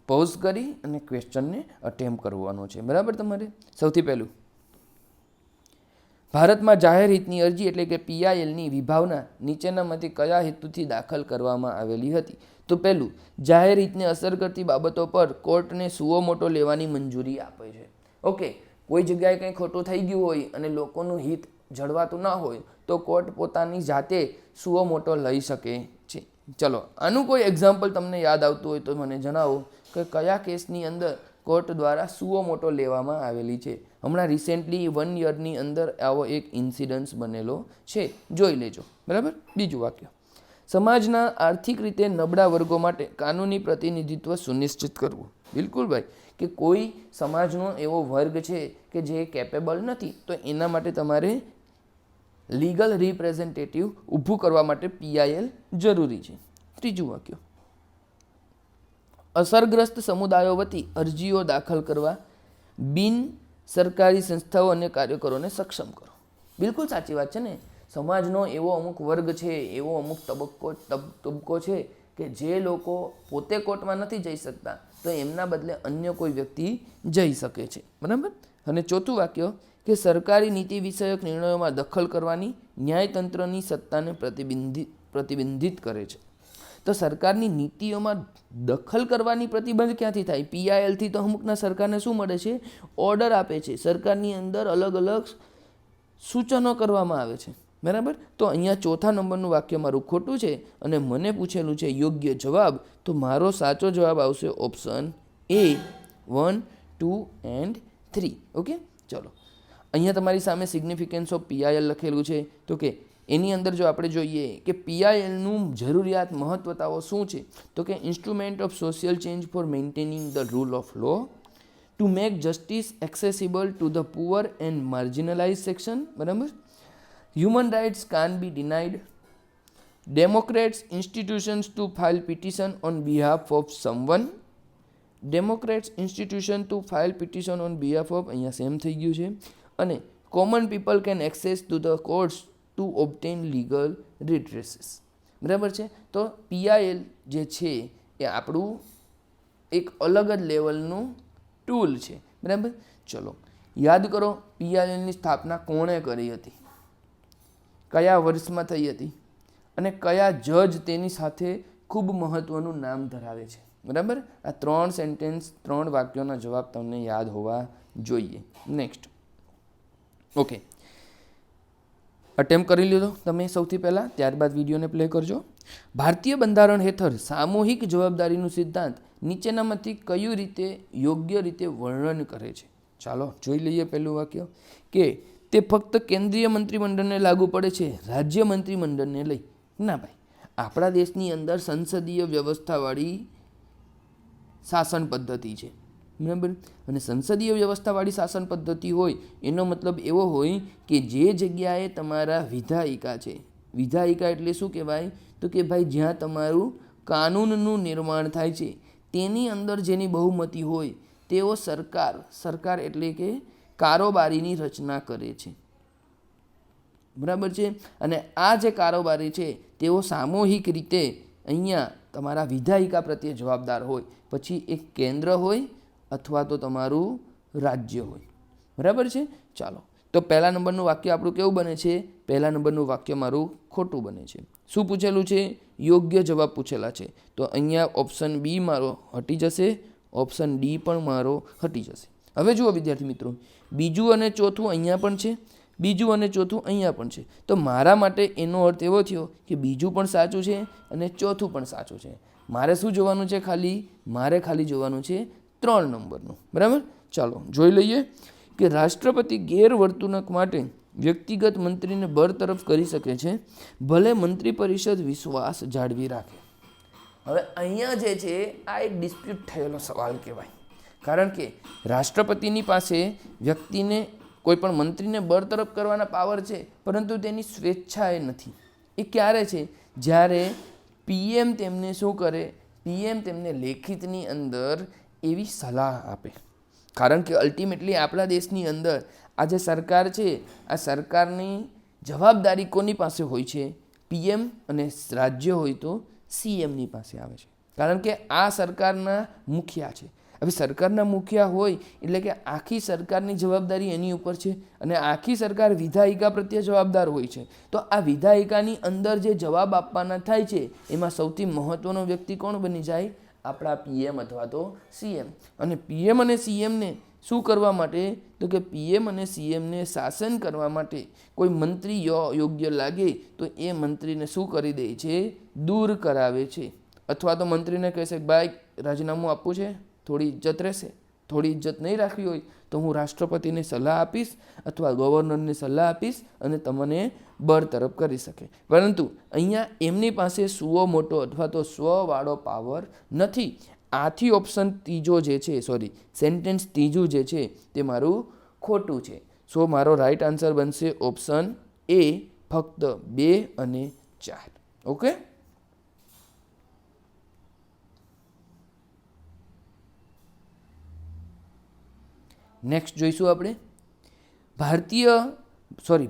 પોઝ કરી અને ક્વેશ્ચનને અટેમ્પ કરવાનો છે. બરાબર, તમારે સૌથી પહેલું ભારતમાં જાહેર હિતની અરજી એટલે કે PILની વિભાવના નીચેનામાંથી કયા હેતુથી દાખલ કરવામાં આવેલી હતી? તો પહેલું, જાહેર હિતને અસર કરતી બાબતો પર કોર્ટને સુઓ મોટો લેવાની મંજૂરી આપે છે. ઓકે, કોઈ જગ્યાએ કંઈ ખોટું થઈ ગયું હોય અને લોકોનું હિત જળવાતું ના હોય તો કોર્ટ પોતાની જાતે સુઓ મોટો લઈ શકે છે. ચલો, આનું કોઈ એક્ઝામ્પલ તમને યાદ આવતું હોય તો મને જણાવો કે કયા કેસની અંદર કોર્ટ દ્વારા સુઓ મોટો લેવામાં આવેલી છે. હમણાં રિસેન્ટલી 1 યરની અંદર આવો એક ઇન્સિડન્સ બનેલો છે, જોઈ લેજો. બરાબર, બીજું વાક્ય, સમાજના આર્થિક રીતે નબળા વર્ગો માટે કાનૂની પ્રતિનિધિત્વ સુનિશ્ચિત કરવું. બિલકુલ ભાઈ, કે કોઈ સમાજનો એવો વર્ગ છે કે જે કેપેબલ નથી તો એના માટે તમારે લીગલ રિપ્રેઝેન્ટેટિવ ઊભું કરવા માટે PIL જરૂરી છે. ત્રીજું વાક્ય, અસરગ્રસ્ત સમુદાયો વતી અરજીઓ દાખલ કરવા બિન સરકારી સંસ્થાઓ અને કાર્યકરોને સક્ષમ કરો. બિલકુલ સાચી વાત છે ને. સમાજનો એવો અમુક વર્ગ છે, એવો અમુક તબક્કો છે કે જે લોકો પોતે કોર્ટમાં નથી જઈ શકતા તો એમના બદલે અન્ય કોઈ વ્યક્તિ જઈ શકે છે. બરાબર. અને ચોથું વાક્ય કે સરકારી નીતિ વિષયક નિર્ણયોમાં દખલ કરવાની ન્યાયતંત્રની સત્તાને પ્રતિબંધિત કરે છે. તો સરકારની નીતિઓમાં દખલ કરવાની પ્રતિબંધ ક્યાંથી થાય? PILથી તો અમુકના સરકારને શું મળે છે? ઓર્ડર આપે છે. સરકારની અંદર અલગ અલગ સૂચનો કરવામાં આવે છે. બરાબર. તો અહીંયા ચોથા નંબરનું વાક્ય મારું ખોટું છે અને મને પૂછેલું છે યોગ્ય જવાબ, તો મારો સાચો જવાબ આવશે ઓપ્શન A 1, 2 and 3. ઓકે, ચલો અહીંયા તમારી સામે સિગ્નિફિકન્સ ઓફ PIL લખેલું છે. તો કે એની અંદર જો આપણે જોઈએ કે PILનું જરૂરિયાત મહત્વતાઓ શું છે, તો કે instrument of social change for maintaining the rule of law, to make justice accessible to the poor and marginalise section. બરાબર. Human rights can be denied, democrats institutions to file petition on behalf of someone, democrats institution to file petition on behalf of, અહીંયા સેમ થઈ ગયું છે, અને common people can access to the courts to obtain legal redresses. બરાબર છે. તો PIL જે છે એ આપણું એક અલગ જ લેવલનું ટૂલ છે. બરાબર. ચલો યાદ કરો, PILની સ્થાપના કોણે કરી હતી, કયા વર્ષમાં થઈ હતી અને કયા જજ તેની સાથે ખૂબ મહત્વનું નામ ધરાવે છે. બરાબર. આ 3 સેન્ટેન્સ 3 વાક્યોના જવાબ તમને યાદ હોવા જોઈએ. નેક્સ્ટ. ઓકે, અટેમ્પ કરી લીધો તમે સૌથી પહેલાં, ત્યારબાદ વિડીયોને પ્લે કરજો. ભારતીય બંધારણ હેઠળ સામૂહિક જવાબદારીનું સિદ્ધાંત નીચેનામાંથી કયું રીતે યોગ્ય રીતે વર્ણન કરે છે? ચાલો જોઈ લઈએ પહેલું વાક્ય કે તે ફક્ત કેન્દ્રીય મંત્રીમંડળને લાગુ પડે છે, રાજ્ય મંત્રીમંડળને લઈ. ના ભાઈ, આપણા દેશની અંદર સંસદીય વ્યવસ્થાવાળી શાસન પદ્ધતિ છે, બરાબર. અને સંસદીય વ્યવસ્થાવાળી શાસન પદ્ધતિ હોય એનો મતલબ એવો હોય કે જે જગ્યાએ તમારા વિધાયિકા છે, વિધાયિકા એટલે શું કહેવાય તો કે ભાઈ જ્યાં તમારું કાનૂનનું નિર્માણ થાય છે તેની અંદર જેની બહુમતી હોય તેઓ સરકાર એટલે કે કારોબારીની રચના કરે છે, બરાબર છે. અને આ જે કારોબારી છે તેઓ સામૂહિક રીતે અહીંયા તમારા વિધાયિકા પ્રત્યે જવાબદાર હોય, પછી એક કેન્દ્ર હોય અથવા તો તમારું રાજ્ય હોય, બરાબર છે. ચાલો, તો પહેલા નંબરનું વાક્ય આપણું કેવું બને છે? પહેલા નંબરનું વાક્ય મારું ખોટું બને છે. શું પૂછેલું છે? યોગ્ય જવાબ પૂછેલા છે. તો અહીંયા ઓપ્શન બી મારો હટી જશે, ઓપ્શન ડી પણ મારો હટી જશે. હવે જુઓ વિદ્યાર્થી મિત્રો, બીજું અને ચોથું અહીંયા પણ છે, બીજું અને ચોથું અહીંયા પણ છે. તો મારા માટે એનો અર્થ એવો થયો કે બીજું પણ સાચું છે અને ચોથું પણ સાચું છે. મારે શું જોવાનું છે? મારે ખાલી જોવાનું છે 3 નંબરનું, બરાબર. ચાલો જોઈ લઈએ કે રાષ્ટ્રપતિ ગેરવર્તણૂક માટે વ્યક્તિગત મંત્રીને બરતરફ કરી શકે છે, ભલે મંત્રી પરિષદ વિશ્વાસ જાળવી રાખે. હવે અહીંયા જે છે આ એક ડિસ્પ્યુટ થયેલો સવાલ કહેવાય, કારણ કે રાષ્ટ્રપતિની પાસે વ્યક્તિને કોઈ પણ મંત્રીને બરતરફ કરવાના પાવર છે, પરંતુ તેની સ્વેચ્છા એ નથી. એ ક્યારે છે? જ્યારે પીએમ તેમને શું કરે? પીએમ તેમને લેખિતની અંદર એવી સલાહ આપે. કારણ કે અલ્ટિમેટલી આપણા દેશની અંદર આ જે સરકાર છે, આ સરકારની જવાબદારી કોની પાસે હોય છે? પીએમ, અને રાજ્ય હોય તો સીએમની પાસે આવે છે, કારણ કે આ સરકારના મુખિયા છે. હવે સરકારના મુખિયા હોય એટલે કે આખી સરકારની જવાબદારી એની ઉપર છે, અને આખી સરકાર વિધાયિકા પ્રત્યે જવાબદાર હોય છે. તો આ વિધાયિકાની અંદર જે જવાબ આપવાના થાય છે એમાં સૌથી મહત્વનો વ્યક્તિ કોણ બની જાય? આપણા પીએમ અથવા તો સીએમ. અને પીએમ અને સીએમને શું કરવા માટે? તો કે પીએમ અને સીએમને શાસન કરવા માટે કોઈ મંત્રી યોગ્ય લાગે તો એ મંત્રીને શું કરી દે છે? દૂર કરાવે છે. અથવા તો મંત્રીને કહેશે ભાઈ રાજીનામું આપવું છે, થોડી ઇજ્જત રહેશે, થોડી ઇજ્જત નહીં રાખવી હોય તો હું રાષ્ટ્રપતિને સલાહ આપીશ અથવા ગવર્નરને સલાહ આપીશ અને તમને બરતરફ કરી શકે. પરંતુ અહીંયા એમની પાસે સુઓ મોટો અથવા તો સ્વવાળો પાવર નથી. આથી ઓપ્શન ત્રીજો જે છે, સેન્ટેન્સ ત્રીજું જે છે તે મારું ખોટું છે. સો મારો રાઈટ આન્સર બનશે ઓપ્શન એ, ફક્ત 2 અને 4. ઓકે. નેક્સ્ટ જોઈશું આપણે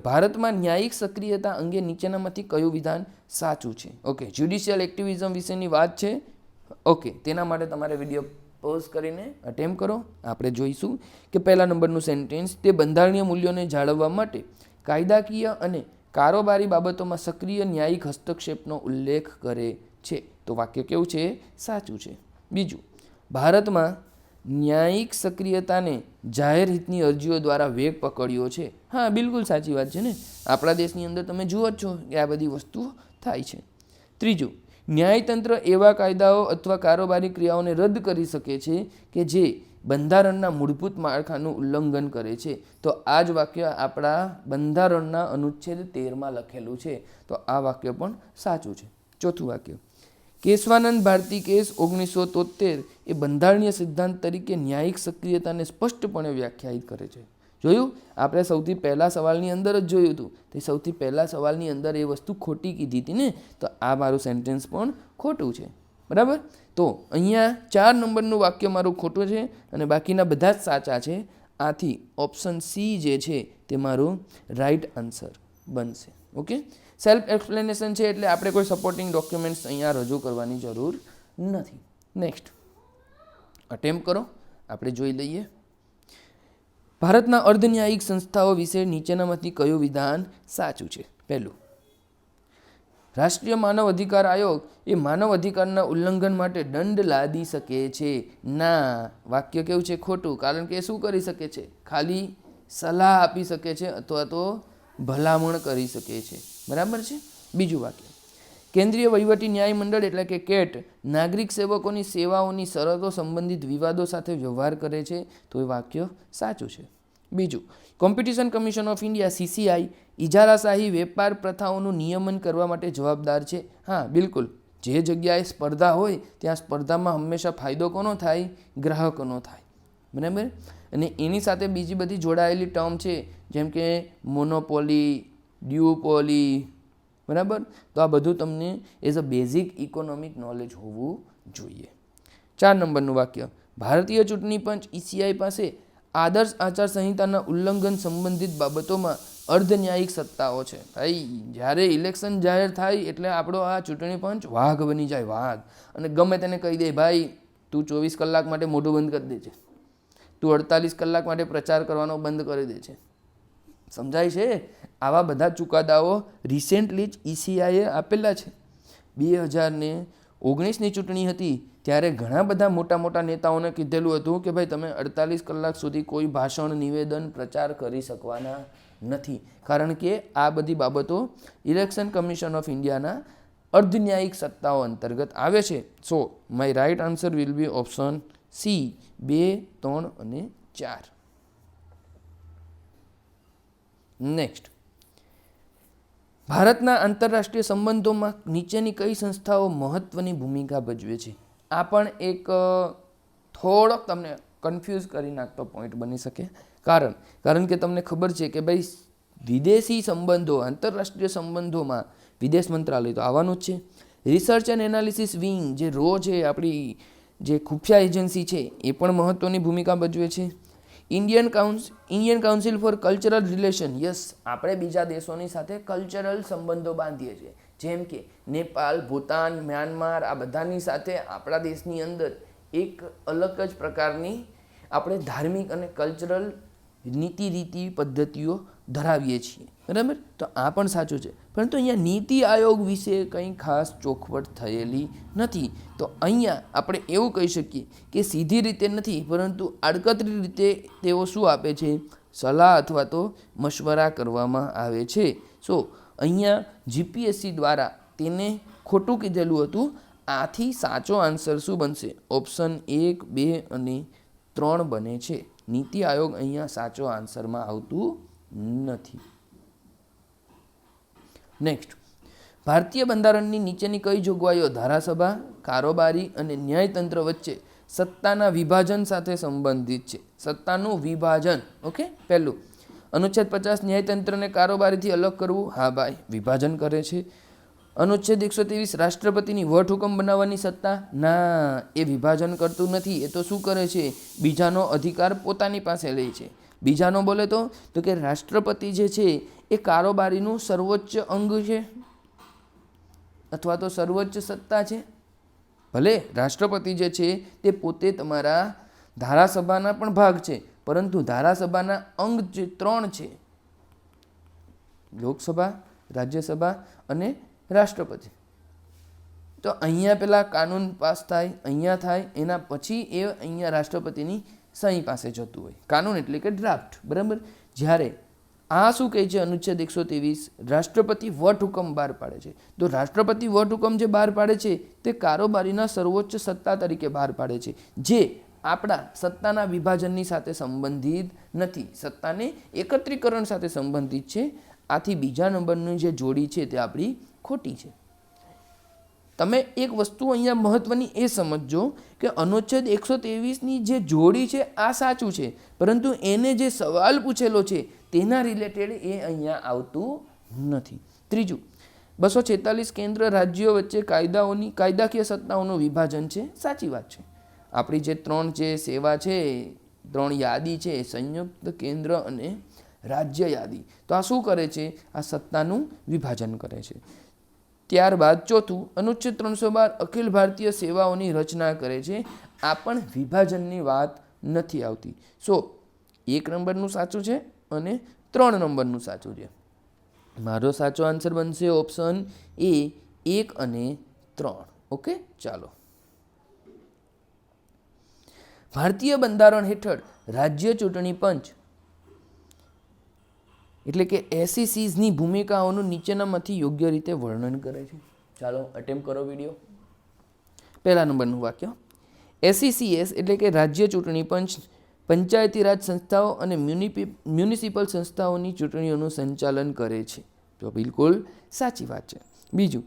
ભારતમાં ન્યાયિક સક્રિયતા અંગે નીચેનામાંથી કયું વિધાન સાચું છે? ઓકે, જ્યુડિશિયલ એક્ટિવિઝમ વિશેની વાત છે. ઓકે, તેના માટે તમારે વિડીયો પોઝ કરીને અટેમ્પ કરો. આપણે જોઈશું કે પહેલા નંબરનું સેન્ટેન્સ, તે બંધારણીય મૂલ્યોને જાળવવા માટે કાયદાકીય અને કારોબારી બાબતોમાં સક્રિય ન્યાયિક હસ્તક્ષેપનો ઉલ્લેખ કરે છે. તો વાક્ય કેવું છે? સાચું છે. બીજું, ભારતમાં ન્યાયિક સક્રિયતાને જાહેર હિતની અરજીઓ દ્વારા વેગ પકડ્યો છે. હા, બિલકુલ સાચી વાત છે ને. આપણા દેશની અંદર તમે જુઓ જ છો કે આ બધી વસ્તુઓ થાય છે. ત્રીજું, ન્યાયતંત્ર એવા કાયદાઓ અથવા કારોબારી ક્રિયાઓને રદ કરી શકે છે કે જે બંધારણના મૂળભૂત માળખાનું ઉલ્લંઘન કરે છે. તો આ જ વાક્ય આપણા બંધારણના અનુચ્છેદ 13માં લખેલું છે. તો આ વાક્ય પણ સાચું છે. ચોથું વાક્ય, કેશવાનંદ ભારતી કેસ 1973 એ બંધારણીય સિદ્ધાંત તરીકે ન્યાયિક સક્રિયતાને સ્પષ્ટપણે વ્યાખ્યાયિત કરે છે. જોયું? આપણે સૌથી પહેલા સવાલની અંદર જ જોયું હતું. તે સૌથી પહેલા સવાલની અંદર એ વસ્તુ ખોટી કીધી હતી ને, તો આ મારું સેન્ટેન્સ પણ ખોટું છે, બરાબર. તો અહીંયા 4 નંબરનું વાક્ય મારું ખોટું છે અને બાકીના બધા જ સાચા છે. આથી ઓપ્શન સી જે છે તે મારું રાઈટ આન્સર બનશે. ઓકે, સેલ્ફ એક્સપ્લેનેશન છે એટલે આપણે કોઈ સપોર્ટિંગ ડોક્યુમેન્ટ્સ અહીંયા રજૂ કરવાની જરૂર નથી. નેક્સ્ટ અટેમ્પ કરો, આપણે જોઈ લઈએ. ભારતના અર્ધન્યાયિક સંસ્થાઓ વિશે નીચેનામાંથી કયું વિધાન સાચું છે? પહેલું, રાષ્ટ્રીય માનવ અધિકાર આયોગ એ માનવ અધિકારના ઉલ્લંઘન માટે દંડ લાદી શકે છે. ના, વાક્ય કેવું છે? ખોટું. કારણ કે શું કરી શકે છે? ખાલી સલાહ આપી શકે છે અથવા તો ભલામણ કરી શકે છે, બરાબર છે. બીજું વાક્ય, કેન્દ્રીય વહીવટી ન્યાય મંડળ એટલે કે કેટ નાગરિક સેવકોની સેવાઓની શરતો સંબંધિત વિવાદો સાથે વ્યવહાર કરે છે, તો એ વાક્ય સાચું છે. બીજું, competition commission of India CCI ઇજારાશાહી વેપાર પ્રથાઓનું નિયમન કરવા માટે જવાબદાર છે. હા, બિલકુલ. જે જગ્યાએ સ્પર્ધા હોય ત્યાં સ્પર્ધામાં હંમેશા ફાયદો કોનો થાય? ગ્રાહકોનો થાય. બરાબર. અને એની સાથે બીજી બધી જોડાયેલી ટર્મ છે, જેમ કે મોનોપોલી, ડ્યુપોલી. બરાબર. તો આ બધું તમને as a basic economic knowledge હોવું જોઈએ. 4 નંબરનું વાક્ય, ભારતીય ચૂંટણી પંચ ECI પાસે આદર્શ આચારસંહિતાના ઉલ્લંઘન સંબંધિત બાબતોમાં અર્ધન્યાયિક સત્તાઓ છે. ભાઈ, જ્યારે ઇલેક્શન જાહેર થાય એટલે આપણો આ ચૂંટણી પંચ વાઘ બની જાય, વાઘ. અને ગમે તેને કહી દે, ભાઈ તું 24 કલાક માટે મોઢું બંધ કરી દે છે, તું 48 કલાક માટે પ્રચાર કરવાનો બંધ કરી દે છે. સમજાય છે? આવા બધા ચુકાદાઓ રિસેન્ટલી જ ECIએ આપેલા છે. 2019ની ચૂંટણી હતી ત્યારે ઘણા બધા મોટા મોટા નેતાઓને કીધેલું હતું કે ભાઈ તમે 48 કલાક સુધી કોઈ ભાષણ, નિવેદન, પ્રચાર કરી શકવાના નથી, કારણ કે આ બધી બાબતો ઇલેક્શન કમિશન ઓફ ઇન્ડિયાના અર્ધન્યાયિક સત્તાઓ અંતર્ગત આવે છે. So my right answer will be option C, 2, 3 અને 4. નેક્સ્ટ, ભારતના આંતરરાષ્ટ્રીય સંબંધોમાં નીચેની કઈ સંસ્થાઓ મહત્વની ભૂમિકા ભજવે છે? આ પણ એક થોડોક તમને કન્ફ્યુઝ કરી નાખતો પોઈન્ટ બની શકે. કારણ કે તમને ખબર છે કે ભાઈ વિદેશી સંબંધો, આંતરરાષ્ટ્રીય સંબંધોમાં વિદેશ મંત્રાલય તો આવવાનું જ છે. રિસર્ચ એન્ડ એનાલિસિસ વિંગ જે છે, આપણી જે ખુફિયા એજન્સી છે, એ પણ મહત્વની ભૂમિકા ભજવે છે. Indian council four cultural relation, yes, આપણે બીજા દેશોની સાથે કલ્ચરલ સંબંધો બાંધીએ છીએ, જેમ કે નેપાળ, ભૂતાન, મ્યાનમાર. આ બધાની સાથે આપણા દેશની અંદર એક અલગ જ પ્રકારની આપણે ધાર્મિક અને કલ્ચરલ રીતિ પદ્ધતિઓ ધરાવીએ છીએ. બરાબર. તો આ પણ સાચું છે, પરંતુ અહીંયા નીતિ આયોગ વિશે કંઈ ખાસ ચોખવટ થયેલી નથી. તો અહીંયા આપણે એવું કહી શકીએ કે સીધી રીતે નથી, પરંતુ આડકતરી રીતે તેઓ શું આપે છે? સલાહ અથવા તો મશવરા કરવામાં આવે છે. સો અહીંયા GPSC દ્વારા તેને ખોટું કીધેલું હતું. આથી સાચો આન્સર શું બનશે? ઓપ્શન 1, 2 અને 3 બને છે. નીતિ આયોગ અહીંયા સાચો આન્સરમાં આવતું નથી. નેક્સ્ટ, ભારતીય બંધારણની નીચેની કઈ જોગવાઈઓ ધારાસભા, કારોબારી અને ન્યાયતંત્ર વચ્ચે સત્તાના વિભાજન સાથે સંબંધિત છે? સત્તાનું વિભાજન. ઓકે. પહેલું, અનુચ્છેદ 50 ન્યાયતંત્રને કારોબારીથી અલગ કરવું. હા ભાઈ, વિભાજન કરે છે. અનુચ્છેદ 123 રાષ્ટ્રપતિની વટહુકમ બનાવવાની સત્તા. ના, એ વિભાજન કરતું નથી. એ તો શું કરે છે? બીજાનો અધિકાર પોતાની પાસે લે છે. બીજાનો બોલે તો કે રાષ્ટ્રપતિ જે છે એ કારોબારીનું સર્વોચ્ચ અંગ છે અથવા તો સર્વોચ્ચ સત્તા છે. ભલે રાષ્ટ્રપતિ જે છે તે પોતે તમારા ધારાસભાના પણ ભાગ છે, પરંતુ ધારાસભાના અંગ જે 3 છે, લોકસભા, રાજ્યસભા અને રાષ્ટ્રપતિ. તો અહીંયા પેલા કાનૂન પાસ થાય, અહીંયા થાય, એના પછી એ અહીંયા રાષ્ટ્રપતિની સહી પાસે જતું હોય. કાનૂન એટલે કે ડ્રાફ્ટ. બરાબર. જ્યારે આ શું કહે છે? અનુચ્છેદ 123 રાષ્ટ્રપતિ વટહુકમ બહાર પાડે છે. તો રાષ્ટ્રપતિ વટહુકમ જે બહાર પાડે છે તે કારોબારીના સર્વોચ્ચ સત્તા તરીકે બહાર પાડે છે, જે આપણા સત્તાના વિભાજનની સાથે સંબંધિત નથી, સત્તાને એકત્રીકરણ સાથે સંબંધિત છે. આથી બીજા નંબરની જે જોડી છે તે આપણી ખોટી છે. તમે એક વસ્તુ અહીંયા મહત્વની એ સમજજો કે અનુચ્છેદ 123ની જે જોડી છે આ સાચું છે, પરંતુ એને જે સવાલ પૂછેલો છે તેના રિલેટેડ એ અહીંયા આવતું નથી. ત્રીજું, 246 કેન્દ્ર રાજ્યો વચ્ચે કાયદાકીય સત્તાઓનું વિભાજન છે. સાચી વાત છે. આપણી જે 3 જે સેવા છે, 3 યાદી છે, સંયુક્ત, કેન્દ્ર અને રાજ્ય યાદી. તો આ શું કરે છે? આ સત્તાનું વિભાજન કરે છે. ત્યારબાદ ચોથું, અનુચ્છેદ 312 અખિલ ભારતીય સેવાઓની રચના કરે છે. આ પણ વિભાજનની વાત નથી આવતી. સો 1 નંબરનું સાચું છે અને 3 નંબરનું સાચું છે. મારો સાચો આન્સર બનશે ઓપ્શન A, 1 અને 3. ઓકે. ચાલો, ભારતીય બંધારણ હેઠળ રાજ્ય ચૂંટણી પંચ એટલે કે SECની ભૂમિકાઓનું નીચેનામાંથી યોગ્ય રીતે વર્ણન કરે છે. ચાલો અટેમ્પ કરો વિડીયો. પહેલા નંબરનું વાક્ય, SECS એટલે કે રાજ્ય ચૂંટણી પંચ પંચાયતી રાજ સંસ્થાઓ અને મ્યુનિસિપલ સંસ્થાઓની ચૂંટણીઓનું સંચાલન કરે છે. તો બિલકુલ સાચી વાત છે. બીજું,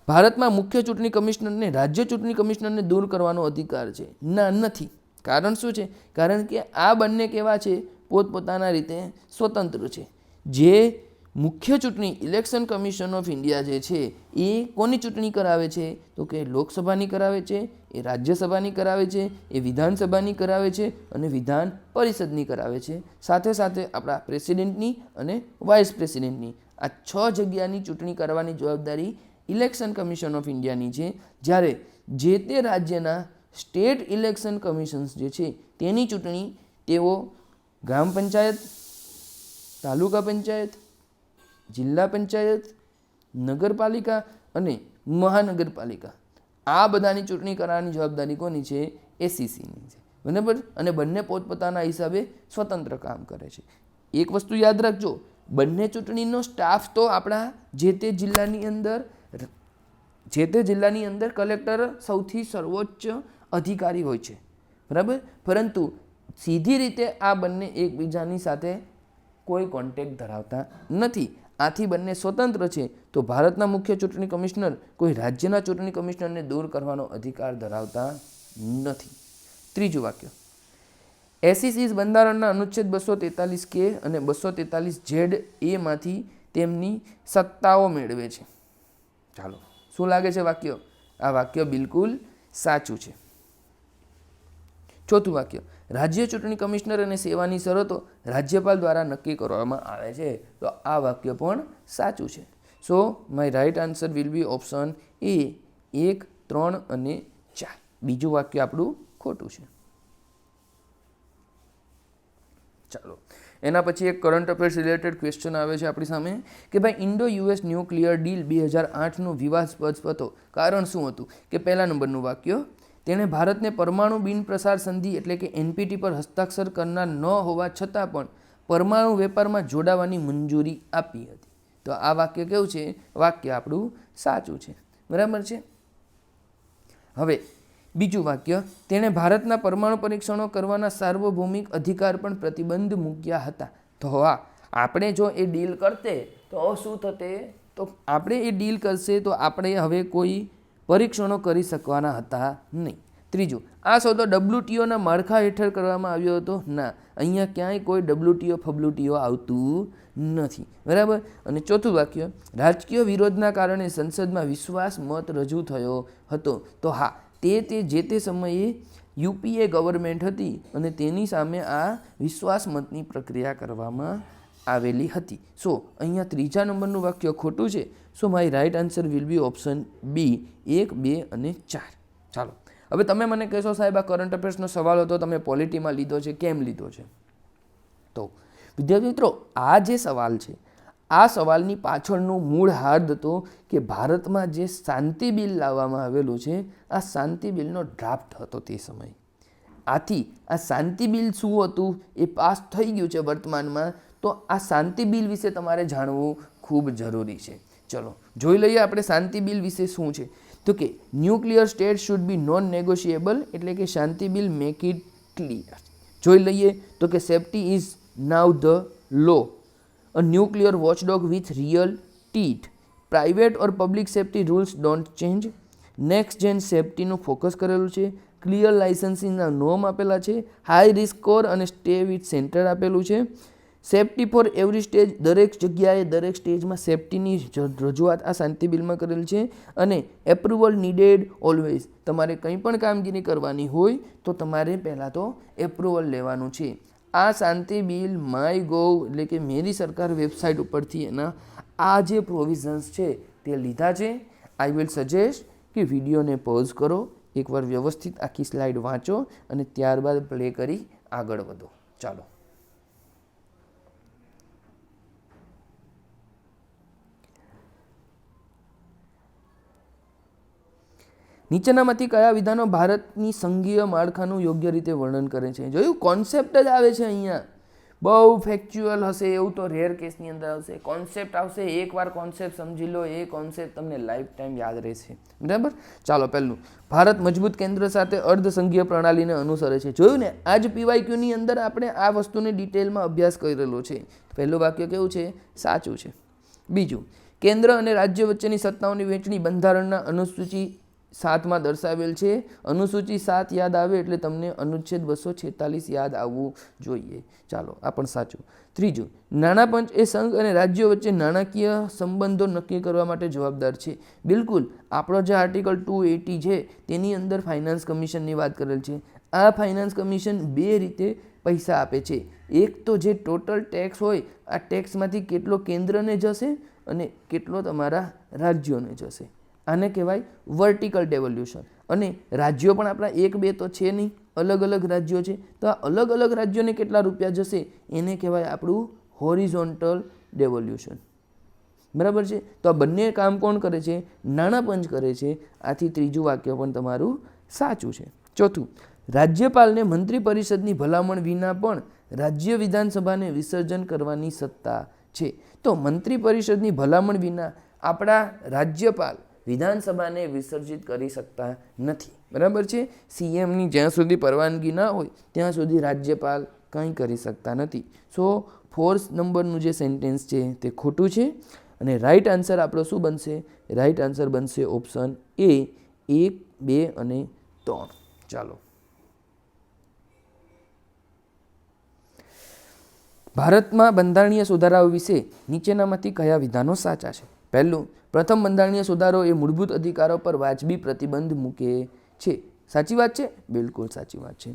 ભારતમાં મુખ્ય ચૂંટણી કમિશનરને રાજ્ય ચૂંટણી કમિશનરને દૂર કરવાનો અધિકાર છે? ના, નથી. કારણ શું છે? કારણ કે આ બંને કેવા છે? પોતપોતાના રીતે સ્વતંત્ર છે. જે મુખ્ય ચૂંટણી ઇલેક્શન કમિશન ઓફ ઇન્ડિયા જે છે એ કોની ચૂંટણી કરાવે છે? તો કે લોકસભાની કરાવે છે, એ રાજ્યસભાની કરાવે છે, એ વિધાનસભાની કરાવે છે અને વિધાન પરિષદની કરાવે છે. સાથે સાથે આપણા પ્રેસિડેન્ટની અને વાઇસ પ્રેસિડેન્ટની આ 6 જગ્યાની ચૂંટણી કરવાની જવાબદારી ઇલેક્શન કમિશન ઓફ ઇન્ડિયાની છે. જ્યારે જે તે રાજ્યના સ્ટેટ ઇલેક્શન કમિશન્સ જે છે તેની ચૂંટણી તેઓ ગ્રામ પંચાયત, તાલુકા પંચાયત, જિલ્લા પંચાયત, નગરપાલિકા અને મહાનગરપાલિકા આ બધાની ચૂંટણી કરાવવાની જવાબદારી કોની છે? SECની છે. બરાબર. અને બંને પોતપોતાના હિસાબે સ્વતંત્ર કામ કરે છે. એક વસ્તુ યાદ રાખજો, બંને ચૂંટણીનો સ્ટાફ તો આપણા જે તે જિલ્લાની અંદર કલેક્ટર સૌથી સર્વોચ્ચ અધિકારી હોય છે. બરાબર. પરંતુ સીધી રીતે આ બંને એકબીજાની સાથે કોઈ કોન્ટેક્ટ ધરાવતા નથી. આથી બંને સ્વતંત્ર છે. તો ભારતના મુખ્ય ચૂંટણી કમિશનર કોઈ રાજ્યના ચૂંટણી કમિશનરને દૂર કરવાનો અધિકાર ધરાવતા નથી. ત્રીજું વાક્ય, SECs બંધારણના અનુચ્છેદ 243K અને 243ZA માંથી તેમની સત્તાઓ મેળવે છે. ચાલો, શું લાગે છે વાક્ય? આ વાક્ય બિલકુલ સાચું છે. ચોથું વાક્ય, રાજ્ય ચૂંટણી કમિશનર અને સેવાની શરતો રાજ્યપાલ દ્વારા નક્કી કરવામાં આવે છે. તો આ વાક્ય પણ સાચું છે. So my right answer will be option A 1, 3 અને 4. બીજું વાક્ય આપણું ખોટું છે. ચાલો, એના પછી એક કરંટ અફેર્સ રિલેટેડ ક્વેશ્ચન આવે છે આપણી સામે કે ભાઈ ઇન્ડો US ન્યુક્લિયર ડીલ 2008નું વિવાદાસ્પદ હતો. કારણ શું હતું? કે પહેલા નંબરનું વાક્ય, તેણે ભારતને પરમાણુ બિન પ્રસાર સંધિ એટલે કે NPT પર હસ્તાક્ષર કરનાર ન હોવા છતાં પણ પરમાણુ વેપારમાં જોડાવાની મંજૂરી આપી હતી. તો આ વાક્ય કેવું છે? વાક્ય આપણું સાચું છે. બરાબર છે. હવે બીજું વાક્ય, તેણે ભારતના પરમાણુ પરીક્ષણો કરવાના સાર્વભૌમિક અધિકાર પણ પ્રતિબંધ મૂક્યા હતા. તો હા, આપણે જો એ ડીલ કરતે તો શું થતે? તો આપણે એ ડીલ કરશે તો આપણે હવે કોઈ પરીક્ષણો કરી શકવાના હતા નહીં. ત્રીજું, આ સોદો WTOના માળખા હેઠળ કરવામાં આવ્યો હતો? ના, અહીંયા ક્યાંય કોઈ WTO આવતું નથી. બરાબર. અને ચોથું વાક્ય, રાજકીય વિરોધના કારણે સંસદમાં વિશ્વાસ મત રજૂ થયો હતો. તો હા, જે તે સમયે UPA ગવર્મેન્ટ હતી અને તેની સામે આ વિશ્વાસ મતની પ્રક્રિયા કરવામાં આવેલી હતી. સો અહીંયા ત્રીજા નંબરનું વાક્ય ખોટું છે. So my right answer will be option B 1, 2 અને 4. ચાલો, હવે તમે મને કહેશો સાહેબ આ કરંટ અફેર્સનો સવાલ હતો, તમે પોલિટીમાં લીધો છે, કેમ લીધો છે? તો વિદ્યાર્થી મિત્રો, આ જે સવાલ છે આ સવાલની પાછળનું મૂળ હાર્દ હતો કે ભારતમાં જે શાંતિ બિલ લાવવામાં આવેલું છે આ શાંતિ બિલનો ડ્રાફ્ટ હતો તે સમયે. આથી આ શાંતિ બિલ શું હતું એ પાસ થઈ ગયું છે વર્તમાનમાં. તો આ શાંતિ બિલ વિશે તમારે જાણવું ખૂબ જરૂરી છે. ચલો જોઈ લઈએ આપણે શાંતિ બિલ વિશે શું છે. તો કે nuclear state should be non negotiable એટલે કે Shanti bill make it clear. જોઈ લઈએ તો કે safety is now the law, a nuclear watchdog with real teeth, private or public safety rules don't change, next gen safety નું ફોકસ કરેલું છે, ક્લિયર લાઇસન્સિંગના નોર્મ આપેલા છે, હાઈ રિસ્ક સ્કોર અને સ્ટે વિથ સેન્ટર આપેલું છે, સેફટી ફોર એવરી સ્ટેજ દરેક જગ્યાએ દરેક સ્ટેજમાં સેફટીની રજૂઆત આ શાંતિ બિલમાં કરેલ છે. અને એપ્રુવલ નીડેડ ઓલવેઝ, તમારે કંઈ પણ કામગીરી કરવાની હોય તો તમારે પહેલાં તો એપ્રુવલ લેવાનું છે. આ શાંતિ બિલ MyGov એટલે કે મેરી સરકાર વેબસાઇટ ઉપરથી એના આ જે પ્રોવિઝન્સ છે તે લીધા છે. આઈ વિલ સજેસ્ટ કે વિડીયોને પોઝ કરો, એકવાર વ્યવસ્થિત આખી સ્લાઇડ વાંચો અને ત્યારબાદ પ્લે કરી આગળ વધો. ચાલો, નીચેનામાંથી કયા વિધાનો ભારતની સંઘીય માળખાનું યોગ્ય રીતે વર્ણન કરે છે? જોયું, કોન્સેપ્ટ જ આવે છે અહીંયા. બહુ ફેક્ચ્યુઅલ હશે એવું તો રેર કેસની અંદર આવશે. કોન્સેપ્ટ આવશે, એકવાર કોન્સેપ્ટ સમજી લો, એ કોન્સેપ્ટ તમને લાઈફ ટાઈમ યાદ રહેશે. બરાબર. ચાલો, પહેલું, ભારત મજબૂત કેન્દ્ર સાથે અર્ધસંઘીય પ્રણાલીને અનુસરે છે. જોયું ને, આ જ PYQની અંદર આપણે આ વસ્તુને ડિટેલમાં અભ્યાસ કરેલો છે. પહેલું વાક્ય કેવું છે? સાચું છે. બીજું, કેન્દ્ર અને રાજ્ય વચ્ચેની સત્તાઓની વહેંચણી બંધારણના અનુસૂચિ 7માં દર્શાવેલ છે. અનુસૂચિ 7 યાદ આવે એટલે તમને અનુચ્છેદ 246 યાદ આવવું જોઈએ. ચાલો, આ પણ સાચું. ત્રીજું, નાણાં પંચ એ સંઘ અને રાજ્યો વચ્ચે નાણાકીય સંબંધો નક્કી કરવા માટે જવાબદાર છે. બિલકુલ, આપણો જે આર્ટિકલ 280 છે તેની અંદર ફાઇનાન્સ કમિશનની વાત કરેલ છે. આ ફાઇનાન્સ કમિશન બે રીતે પૈસા આપે છે. એક તો જે ટોટલ ટેક્સ હોય, આ ટેક્સમાંથી કેટલો કેન્દ્રને જશે અને કેટલો તમારા રાજ્યોને જશે. આને કહેવાય વર્ટિકલ ડેવોલ્યુશન. અને રાજ્યો પણ આપણા 1-2 તો છે નહીં, અલગ અલગ રાજ્યો છે. તો આ અલગ અલગ રાજ્યોને કેટલા રૂપિયા જશે એને કહેવાય આપણું હોરિઝોન્ટલ ડેવોલ્યુશન. બરાબર છે. તો આ બંને કામ કોણ કરે છે? નાણાં પંચ કરે છે. આથી ત્રીજું વાક્ય પણ તમારું સાચું છે. ચોથું, રાજ્યપાલને મંત્રી પરિષદની ભલામણ વિના પણ રાજ્ય વિધાનસભાને વિસર્જન કરવાની સત્તા છે. તો મંત્રી પરિષદની ભલામણ વિના આપણા રાજ્યપાલ વિધાનસભાને વિસર્જિત કરી શકતા નથી. બરાબર છે. CMની જ્યાં સુધી પરવાનગી ના હોય ત્યાં સુધી રાજ્યપાલ કંઈ કરી શકતા નથી. સો 4 નંબરનું જે સેન્ટેન્સ છે તે ખોટું છે. અને રાઈટ આન્સર આપણો શું બનશે? રાઈટ આન્સર બનશે ઓપ્શન A, 1, 2 અને 3. ચાલો, ભારતમાં બંધારણીય સુધારાઓ વિશે નીચેનામાંથી કયા વિધાનો સાચા છે? પહેલું, પ્રથમ બંધારણીય સુધારો એ મૂળભૂત અધિકારો પર વાજબી પ્રતિબંધ મૂકે છે. સાચી વાત છે? બિલકુલ સાચી વાત છે.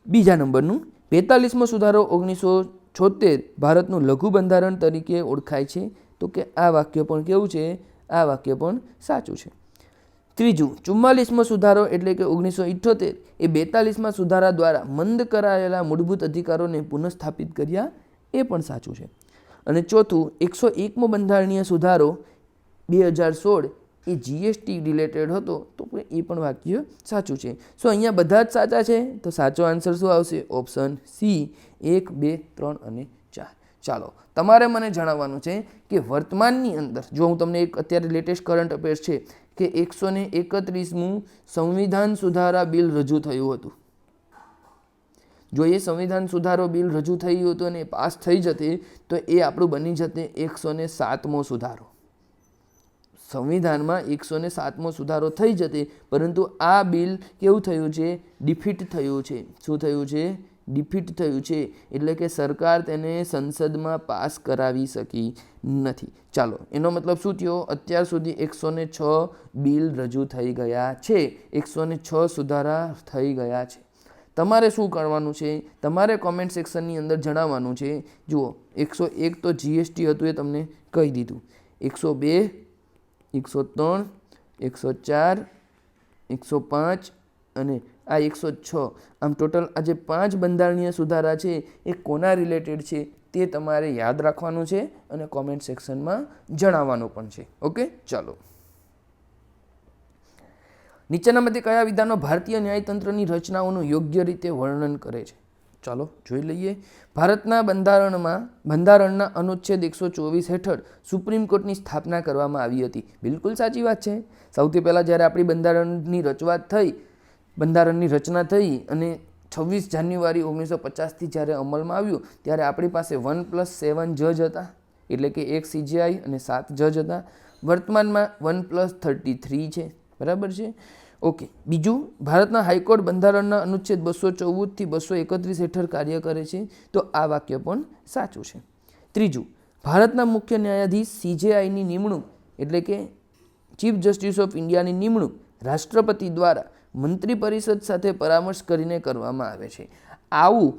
બીજા નંબરનું, 45મો સુધારો 1976 ભારતનું લઘુ બંધારણ તરીકે ઓળખાય છે. તો કે આ વાક્ય પણ કેવું છે? આ વાક્ય પણ સાચું છે. ત્રીજું, 44મો સુધારો એટલે કે 1978 એ 42મા સુધારા દ્વારા મંદ કરાયેલા મૂળભૂત અધિકારોને પુનઃસ્થાપિત કર્યા. એ પણ સાચું છે. અને ચોથું, 101મો બંધારણીય સુધારો 2016 એ GST રિલેટેડ હતો. તો એ પણ વાક્ય સાચું છે. સો અહીંયા બધા જ સાચા છે. તો સાચો આન્સર શું આવશે? ઓપ્શન C, 1, 2, 3 અને 4. ચાલો, તમારે મને જણાવવાનું છે કે વર્તમાનની અંદર, જો હું તમને એક અત્યારે લેટેસ્ટ કરંટ અફેર્સ છે કે 131મું સંવિધાન સુધારા બિલ રજૂ થયું હતું. જો એ સંવિધાન સુધારો બિલ રજૂ થયું હતું અને પાસ થઈ જતે તો એ આપણું બની જતે 107મો સુધારો. સંવિધાનમાં 107મો સુધારો થઈ જતે, પરંતુ આ બિલ કેવું થયું છે? ડિફીટ થયું છે. શું થયું છે? ડિફીટ થયું છે. એટલે કે સરકાર તેને સંસદમાં પાસ કરાવી શકી નથી. ચાલો, એનો મતલબ શું થયો? અત્યાર સુધી 106 બિલ રજૂ થઈ ગયા છે. 106 સુધારા થઈ ગયા છે. તમારે શું કરવાનું છે? તમારે કોમેન્ટ સેક્શનની અંદર જણાવવાનું છે. જુઓ, 101 તો GST હતું, એ તમને કહી દીધું. 102, 103, 104, 105 અને આ 106, આમ ટોટલ આ જે 5 બંધારણીય સુધારા છે એ કોના રિલેટેડ છે તે તમારે યાદ રાખવાનું છે અને કોમેન્ટ સેક્શનમાં જણાવવાનું પણ છે. ઓકે, ચાલો. નીચેનામાંથી કયા વિધાનો ભારતીય ન્યાયતંત્રની રચનાઓનું યોગ્ય રીતે વર્ણન કરે છે? ચાલો જોઈ લઈએ. ભારતના બંધારણના અનુચ્છેદ 124 હેઠળ સુપ્રીમ કોર્ટની સ્થાપના કરવામાં આવી હતી. બિલકુલ સાચી વાત છે. સૌથી પહેલાં જ્યારે આપણી બંધારણની રચના થઈ અને 26 જાન્યુઆરી 1950થી જ્યારે અમલમાં આવ્યું ત્યારે આપણી પાસે 1+7 જજ હતા, એટલે કે 1 CJI અને 7 જજ હતા. વર્તમાનમાં 1+33 છે. બરાબર છે. ઓકે. બીજું, ભારતના હાઈકોર્ટ બંધારણના અનુચ્છેદ 214 થી 231 હેઠળ કાર્ય કરે છે. તો આ વાક્ય પણ સાચું છે. ત્રીજું, ભારતના મુખ્ય ન્યાયાધીશ CJIની નિમણૂક એટલે કે ચીફ જસ્ટિસ ઓફ ઇન્ડિયાની નિમણૂક રાષ્ટ્રપતિ દ્વારા મંત્રી પરિષદ સાથે પરામર્શ કરીને કરવામાં આવે છે. આવું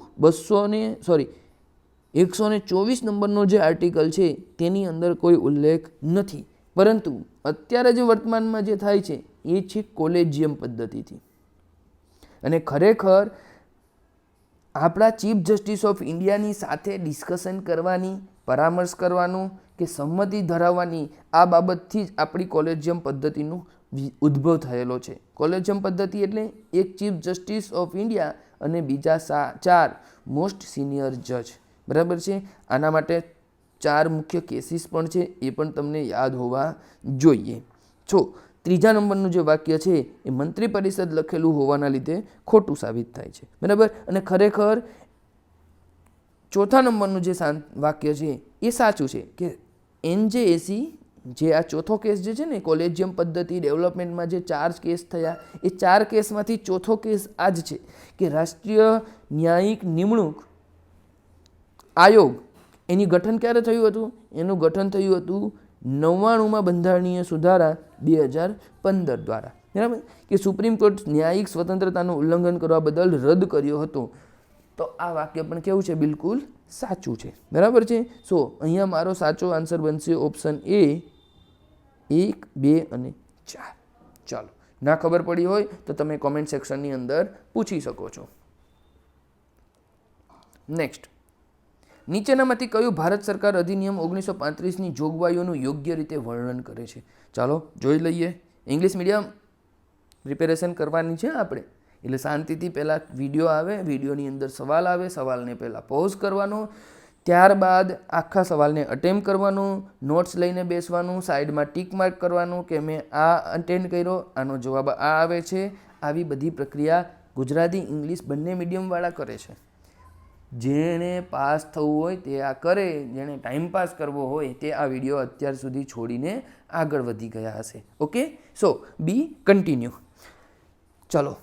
124 નંબરનો જે આર્ટિકલ છે તેની અંદર કોઈ ઉલ્લેખ નથી. પરંતુ અત્યારે જે વર્તમાનમાં જે થાય છે એ છે કોલેજિયમ પદ્ધતિથી. અને ખરેખર આપણા ચીફ જસ્ટિસ ઓફ ઇન્ડિયાની સાથે ડિસ્કશન કરવાની, પરામર્શ કરવાનું કે સંમતિ ધરાવવાની આ બાબતથી જ આપણી કોલેજિયમ પદ્ધતિનું ઉદ્ભવ થયેલો છે. કોલેજિયમ પદ્ધતિ એટલે એક ચીફ જસ્ટિસ ઓફ ઇન્ડિયા અને બીજા 4 મોસ્ટ સિનિયર જજ. બરાબર છે. આના માટે 4 મુખ્ય કેસીસ પણ છે, એ પણ તમને યાદ હોવા જોઈએ. ત્રીજા નંબરનું જે વાક્ય છે એ મંત્રી પરિષદ લખેલું હોવાના લીધે ખોટું સાબિત થાય છે. બરાબર. અને ખરેખર ચોથા નંબરનું જે વાક્ય છે એ સાચું છે કે NJAC જે આ ચોથો કેસ જે છે ને કોલેજિયમ પદ્ધતિ ડેવલપમેન્ટમાં જે 4 કેસ થયા એ 4 કેસમાંથી ચોથો કેસ આ જ છે કે રાષ્ટ્રીય ન્યાયિક નિમણૂક આયોગ એની ગઠન ક્યારે થયું હતું? એનું ગઠન થયું હતું 99માં બંધારણીય સુધારા 2015 દ્વારા. બરાબર. કે સુપ્રીમ કોર્ટ ન્યાયિક સ્વતંત્રતાનું ઉલ્લંઘન કરવા બદલ રદ કર્યો હતો. તો આ વાક્ય પણ કેવું છે? બિલકુલ સાચું છે. બરાબર છે. અહીંયા મારો સાચો આન્સર બનશે ઓપ્શન એ 1, 2 અને 4. ચાલો, ના ખબર પડી હોય તો તમે કોમેન્ટ સેક્શનની અંદર પૂછી શકો છો. નેક્સ્ટ, નીચેનામાંથી કયું ભારત સરકાર અધિનિયમ 1935ની જોગવાઈઓનું યોગ્ય રીતે વર્ણન કરે છે? ચાલો જોઈ લઈએ. ઇંગ્લિશ મીડિયમ પ્રિપેરેશન કરવાની છે આપણે, એટલે શાંતિથી પહેલાં વિડીયો આવે, વિડીયોની અંદર સવાલ આવે, સવાલને પહેલાં પોઝ કરવાનો, ત્યારબાદ આખા સવાલને અટેમ્પ કરવાનું, નોટ્સ લઈને બેસવાનું, સાઈડમાં ટીક માર્ક કરવાનું કે મેં આ અટેન્ડ કર્યો, આનો જવાબ આ આવે છે. આવી બધી પ્રક્રિયા ગુજરાતી ઇંગ્લિશ બંને મીડિયમવાળા કરે છે. જેણે પાસ થવું હોય તે આ કરે, જેણે ટાઈમ પાસ કરવો હોય તે આ વિડીયો અત્યાર સુધી છોડીને આગળ વધી ગયા હશે. ઓકે, બી કન્ટિન્યુ. ચલો,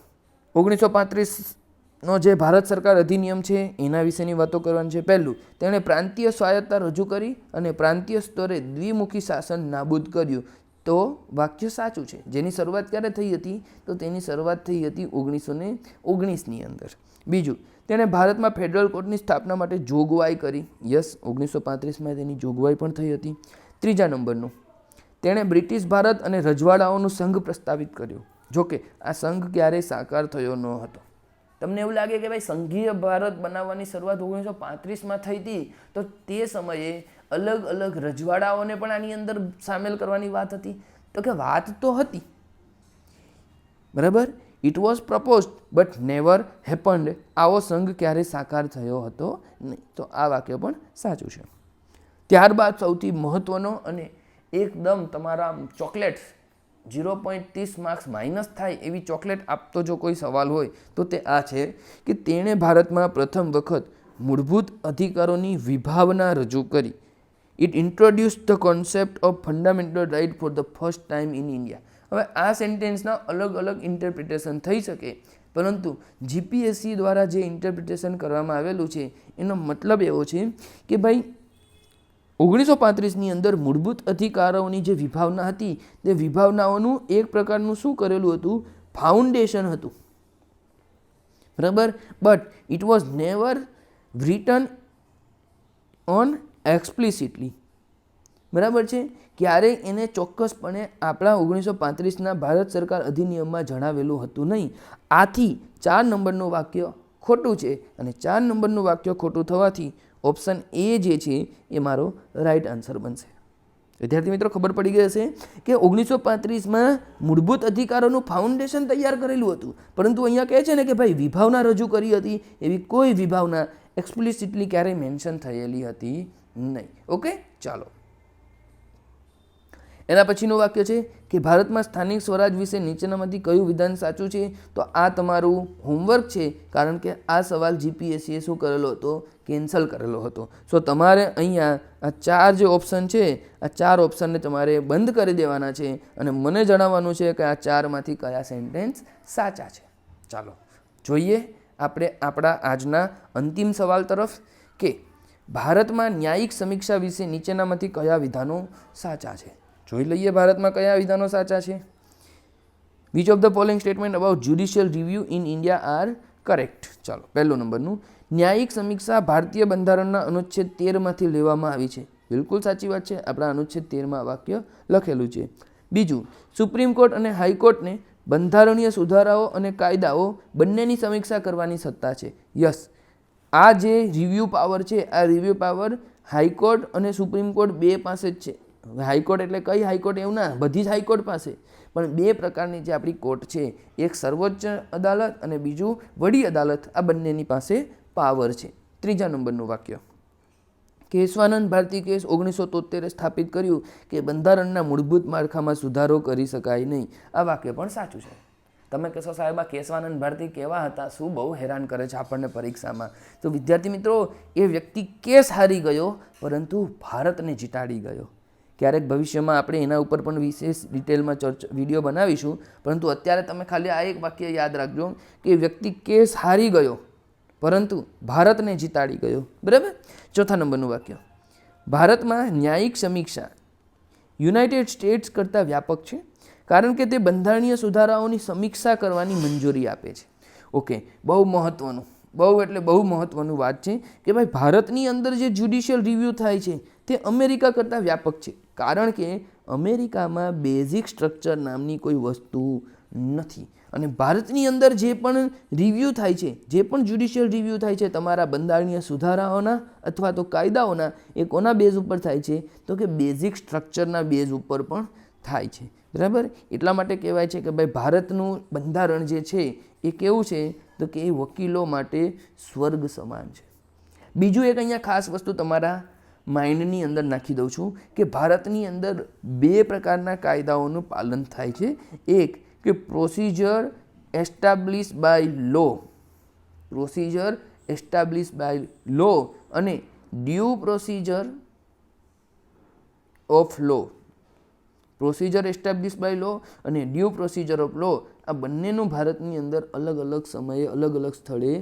1935નો જે ભારત સરકાર અધિનિયમ છે એના વિશેની વાતો કરવાની છે. પહેલું, તેણે પ્રાંતીય સ્વાયત્તતા રજૂ કરી અને પ્રાંતીય સ્તરે દ્વિમુખી શાસન નાબૂદ કર્યું. તો વાક્ય સાચું છે. જેની શરૂઆત ક્યારે થઈ હતી? તો તેની શરૂઆત થઈ હતી 1919ની અંદર. બીજું, તેણે ભારતમાં ફેડરલ કોર્ટની સ્થાપના માટે જોગવાઈ કરી. યસ, 1935માં તેની જોગવાઈ પણ થઈ હતી. ત્રીજા નંબરનું, તેણે બ્રિટિશ ભારત અને રજવાડાઓનું સંઘ પ્રસ્તાવિત કર્યો. જોકે આ સંઘ ક્યારેય સાકાર થયો ન હતો. તમને એવું લાગે કે ભાઈ સંઘીય ભારત બનાવવાની શરૂઆત 1935માં થઈ હતી, તો તે સમયે અલગ અલગ રજવાડાઓને પણ આની અંદર સામેલ કરવાની વાત હતી. તો કે વાત તો હતી, બરાબર. It was proposed but never happened. આવો સંઘ ક્યારેય સાકાર થયો હતો નહીં. તો આ વાક્ય પણ સાચું છે. ત્યારબાદ સૌથી મહત્વનો અને એકદમ તમારા ચોકલેટ 0.30 માર્ક્સ માઇનસ થાય એવી ચોકલેટ આપતો જો કોઈ સવાલ હોય તો તે આ છે કે તેણે ભારતમાં પ્રથમ વખત મૂળભૂત અધિકારોની વિભાવના રજૂ કરી. It introduce the concept of fundamental right for the first time in India. હવે આ સેન્ટેન્સના અલગ અલગ ઇન્ટરપ્રિટેશન થઈ શકે, પરંતુ જીપીએસસી દ્વારા જે ઇન્ટરપ્રિટેશન કરવામાં આવેલું છે એનો મતલબ એવો છે કે ભાઈ 1935ની અંદર મૂળભૂત અધિકારોની જે વિભાવના હતી તે વિભાવનાઓનું એક પ્રકારનું શું કરેલું હતું? ફાઉન્ડેશન હતું. બરાબર. But it was never written on explicitly. બરાબર છે. ક્યારેય એને ચોક્કસપણે આપણા 1935ના ભારત સરકાર અધિનિયમમાં જણાવેલું હતું નહીં. આથી 4 નંબરનું વાક્ય ખોટું છે, અને 4 નંબરનું વાક્ય ખોટું થવાથી ઓપ્શન એ જે છે એ મારો રાઈટ આન્સર બનશે. વિદ્યાર્થી મિત્રો, ખબર પડી ગઈ હશે કે 1935માં મૂળભૂત અધિકારોનું ફાઉન્ડેશન તૈયાર કરેલું હતું, પરંતુ અહીંયા કહે છે ને કે ભાઈ વિભાવના રજૂ કરી હતી. એવી કોઈ વિભાવના એક્સપ્લિસિટલી ક્યારેય મેન્શન થયેલી હતી નહીં. ઓકે, ચાલો. એના પછીનું વાક્ય છે કે ભારતમાં સ્થાનિક સ્વરાજ વિશે નીચેનામાંથી કયું વિધાન સાચું છે? તો આ તમારું હોમવર્ક છે, કારણ કે આ સવાલ જીપીએસસીએ શું કરેલો હતો? કેન્સલ કરેલો હતો. તમારે અહીંયા આ 4 જે ઓપ્શન છે આ 4 ઓપ્શનને તમારે બંધ કરી દેવાના છે અને મને જણાવવાનું છે કે આ 4માંથી કયા સેન્ટેન્સ સાચા છે. ચાલો જોઈએ આપણે આપણા આજના અંતિમ સવાલ તરફ કે ભારતમાં ન્યાયિક સમીક્ષા વિશે નીચેનામાંથી કયા વિધાનો સાચા છે. જોઈ લઈએ ભારતમાં કયા વિધાનો સાચા છે. Which of the following statement about judicial review in India are correct. ચાલો, પહેલું નંબરનું, ન્યાયિક સમીક્ષા ભારતીય બંધારણના અનુચ્છેદ 13માંથી લેવામાં આવી છે. બિલકુલ સાચી વાત છે. આપણા અનુચ્છેદ 13માં વાક્ય લખેલું છે. બીજું, સુપ્રીમ કોર્ટ અને હાઈકોર્ટને બંધારણીય સુધારાઓ અને કાયદાઓ બંનેની સમીક્ષા કરવાની સત્તા છે. યસ, આ જે રિવ્યૂ પાવર છે આ રિવ્યૂ પાવર હાઈકોર્ટ અને સુપ્રીમ કોર્ટ બે પાસે જ છે. હાઈકોર્ટ એટલે કઈ હાઈકોર્ટ એવું ના, બધી જ હાઈકોર્ટ પાસે, પણ 2 પ્રકારની જે આપણી કોર્ટ છે, એક સર્વોચ્ચ અદાલત અને બીજું વડી અદાલત, આ બંનેની પાસે પાવર છે. 3જા નંબરનું વાક્ય, કેશવાનંદ ભારતી કેસ 1973 સ્થાપિત કર્યું કે બંધારણના મૂળભૂત માળખામાં સુધારો કરી શકાય નહીં. આ વાક્ય પણ સાચું છે. તમે કહેશો સાહેબ આ કેશવાનંદ ભારતી કેવા હતા, શું બહુ હેરાન કરે છે આપણને પરીક્ષામાં. તો વિદ્યાર્થી મિત્રો, એ વ્યક્તિ કેસ હારી ગયો પરંતુ ભારતને જીતાડી ગયો. ક્યારેક ભવિષ્યમાં આપણે એના ઉપર પણ વિશેષ ડિટેલમાં વિડીયો બનાવીશું, પરંતુ અત્યારે તમે ખાલી આ એક વાક્ય યાદ રાખજો કે વ્યક્તિ કેસ હારી ગયો પરંતુ ભારતને જીતાડી ગયો. બરાબર. 4થા નંબરનું વાક્ય, ભારતમાં ન્યાયિક સમીક્ષા યુનાઇટેડ સ્ટેટ્સ કરતાં વ્યાપક છે કારણ કે તે બંધારણીય સુધારાઓની સમીક્ષા કરવાની મંજૂરી આપે છે. ઓકે, બહુ મહત્વનું, બહુ એટલે બહુ મહત્વનું વાત છે કે ભાઈ ભારતની અંદર જે જ્યુડિશિયલ રિવ્યૂ થાય છે તે અમેરિકા કરતાં વ્યાપક છે, કારણ કે અમેરિકામાં બેઝિક સ્ટ્રક્ચર નામની કોઈ વસ્તુ નથી. અને ભારતની અંદર જે પણ રિવ્યૂ થાય છે, જે પણ જ્યુડિશિયલ રિવ્યૂ થાય છે તમારા બંધારણીય સુધારાઓના અથવા તો કાયદાઓના, એ કોના બેઝ ઉપર થાય છે? તો કે બેઝિક સ્ટ્રક્ચરના બેઝ ઉપર પણ થાય છે. બરાબર. એટલા માટે કહેવાય છે કે ભાઈ ભારતનું બંધારણ જે છે એ કેવું છે? તો કે એ વકીલો માટે સ્વર્ગ સમાન છે. બીજું એક અહીંયા ખાસ વસ્તુ તમારા માઇન્ડની અંદર નાખી દઉં છું કે ભારતની અંદર 2 પ્રકારના કાયદાઓનું પાલન થાય છે. એક કે procedure establish by law, procedure establish by law, અને due procedure of law. Procedure establish by law અને ડ્યુ પ્રોસિજર ઓફ લો, આ બંનેનું ભારતની અંદર અલગ અલગ સમયે અલગ અલગ સ્થળે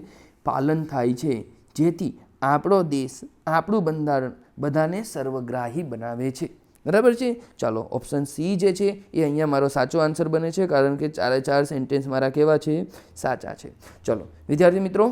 પાલન થાય છે, જેથી આપણો દેશ, આપણું બંધારણ બધાને સર્વગ્રાહી બનાવે છે. બરાબર છે. ચાલો, ઓપ્શન સી જે છે એ અહીંયા મારો સાચો આન્સર બને છે, કારણ કે 4 સેન્ટેન્સ મારા કેવા છે? સાચા છે. ચલો વિદ્યાર્થી મિત્રો,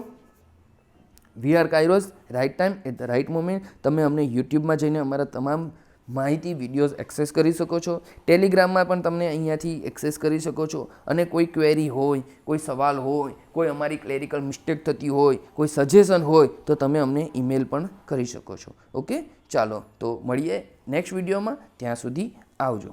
we are Kairos, right time at the right moment. તમે અમને યુટ્યુબમાં જઈને અમારા તમામ માહિતી વિડીયોઝ એક્સેસ કરી શકો છો. ટેલિગ્રામમાં પણ તમને અહીંયાથી એક્સેસ કરી શકો છો. અને કોઈ ક્વેરી હોય, કોઈ સવાલ હોય, કોઈ અમારી ક્લેરિકલ મિસ્ટેક થતી હોય, કોઈ સજેશન હોય, તો તમે અમને ઈમેલ પણ કરી શકો છો. ઓકે, ચાલો તો મળીએ નેક્સ્ટ વિડીયોમાં. ત્યાં સુધી આવજો.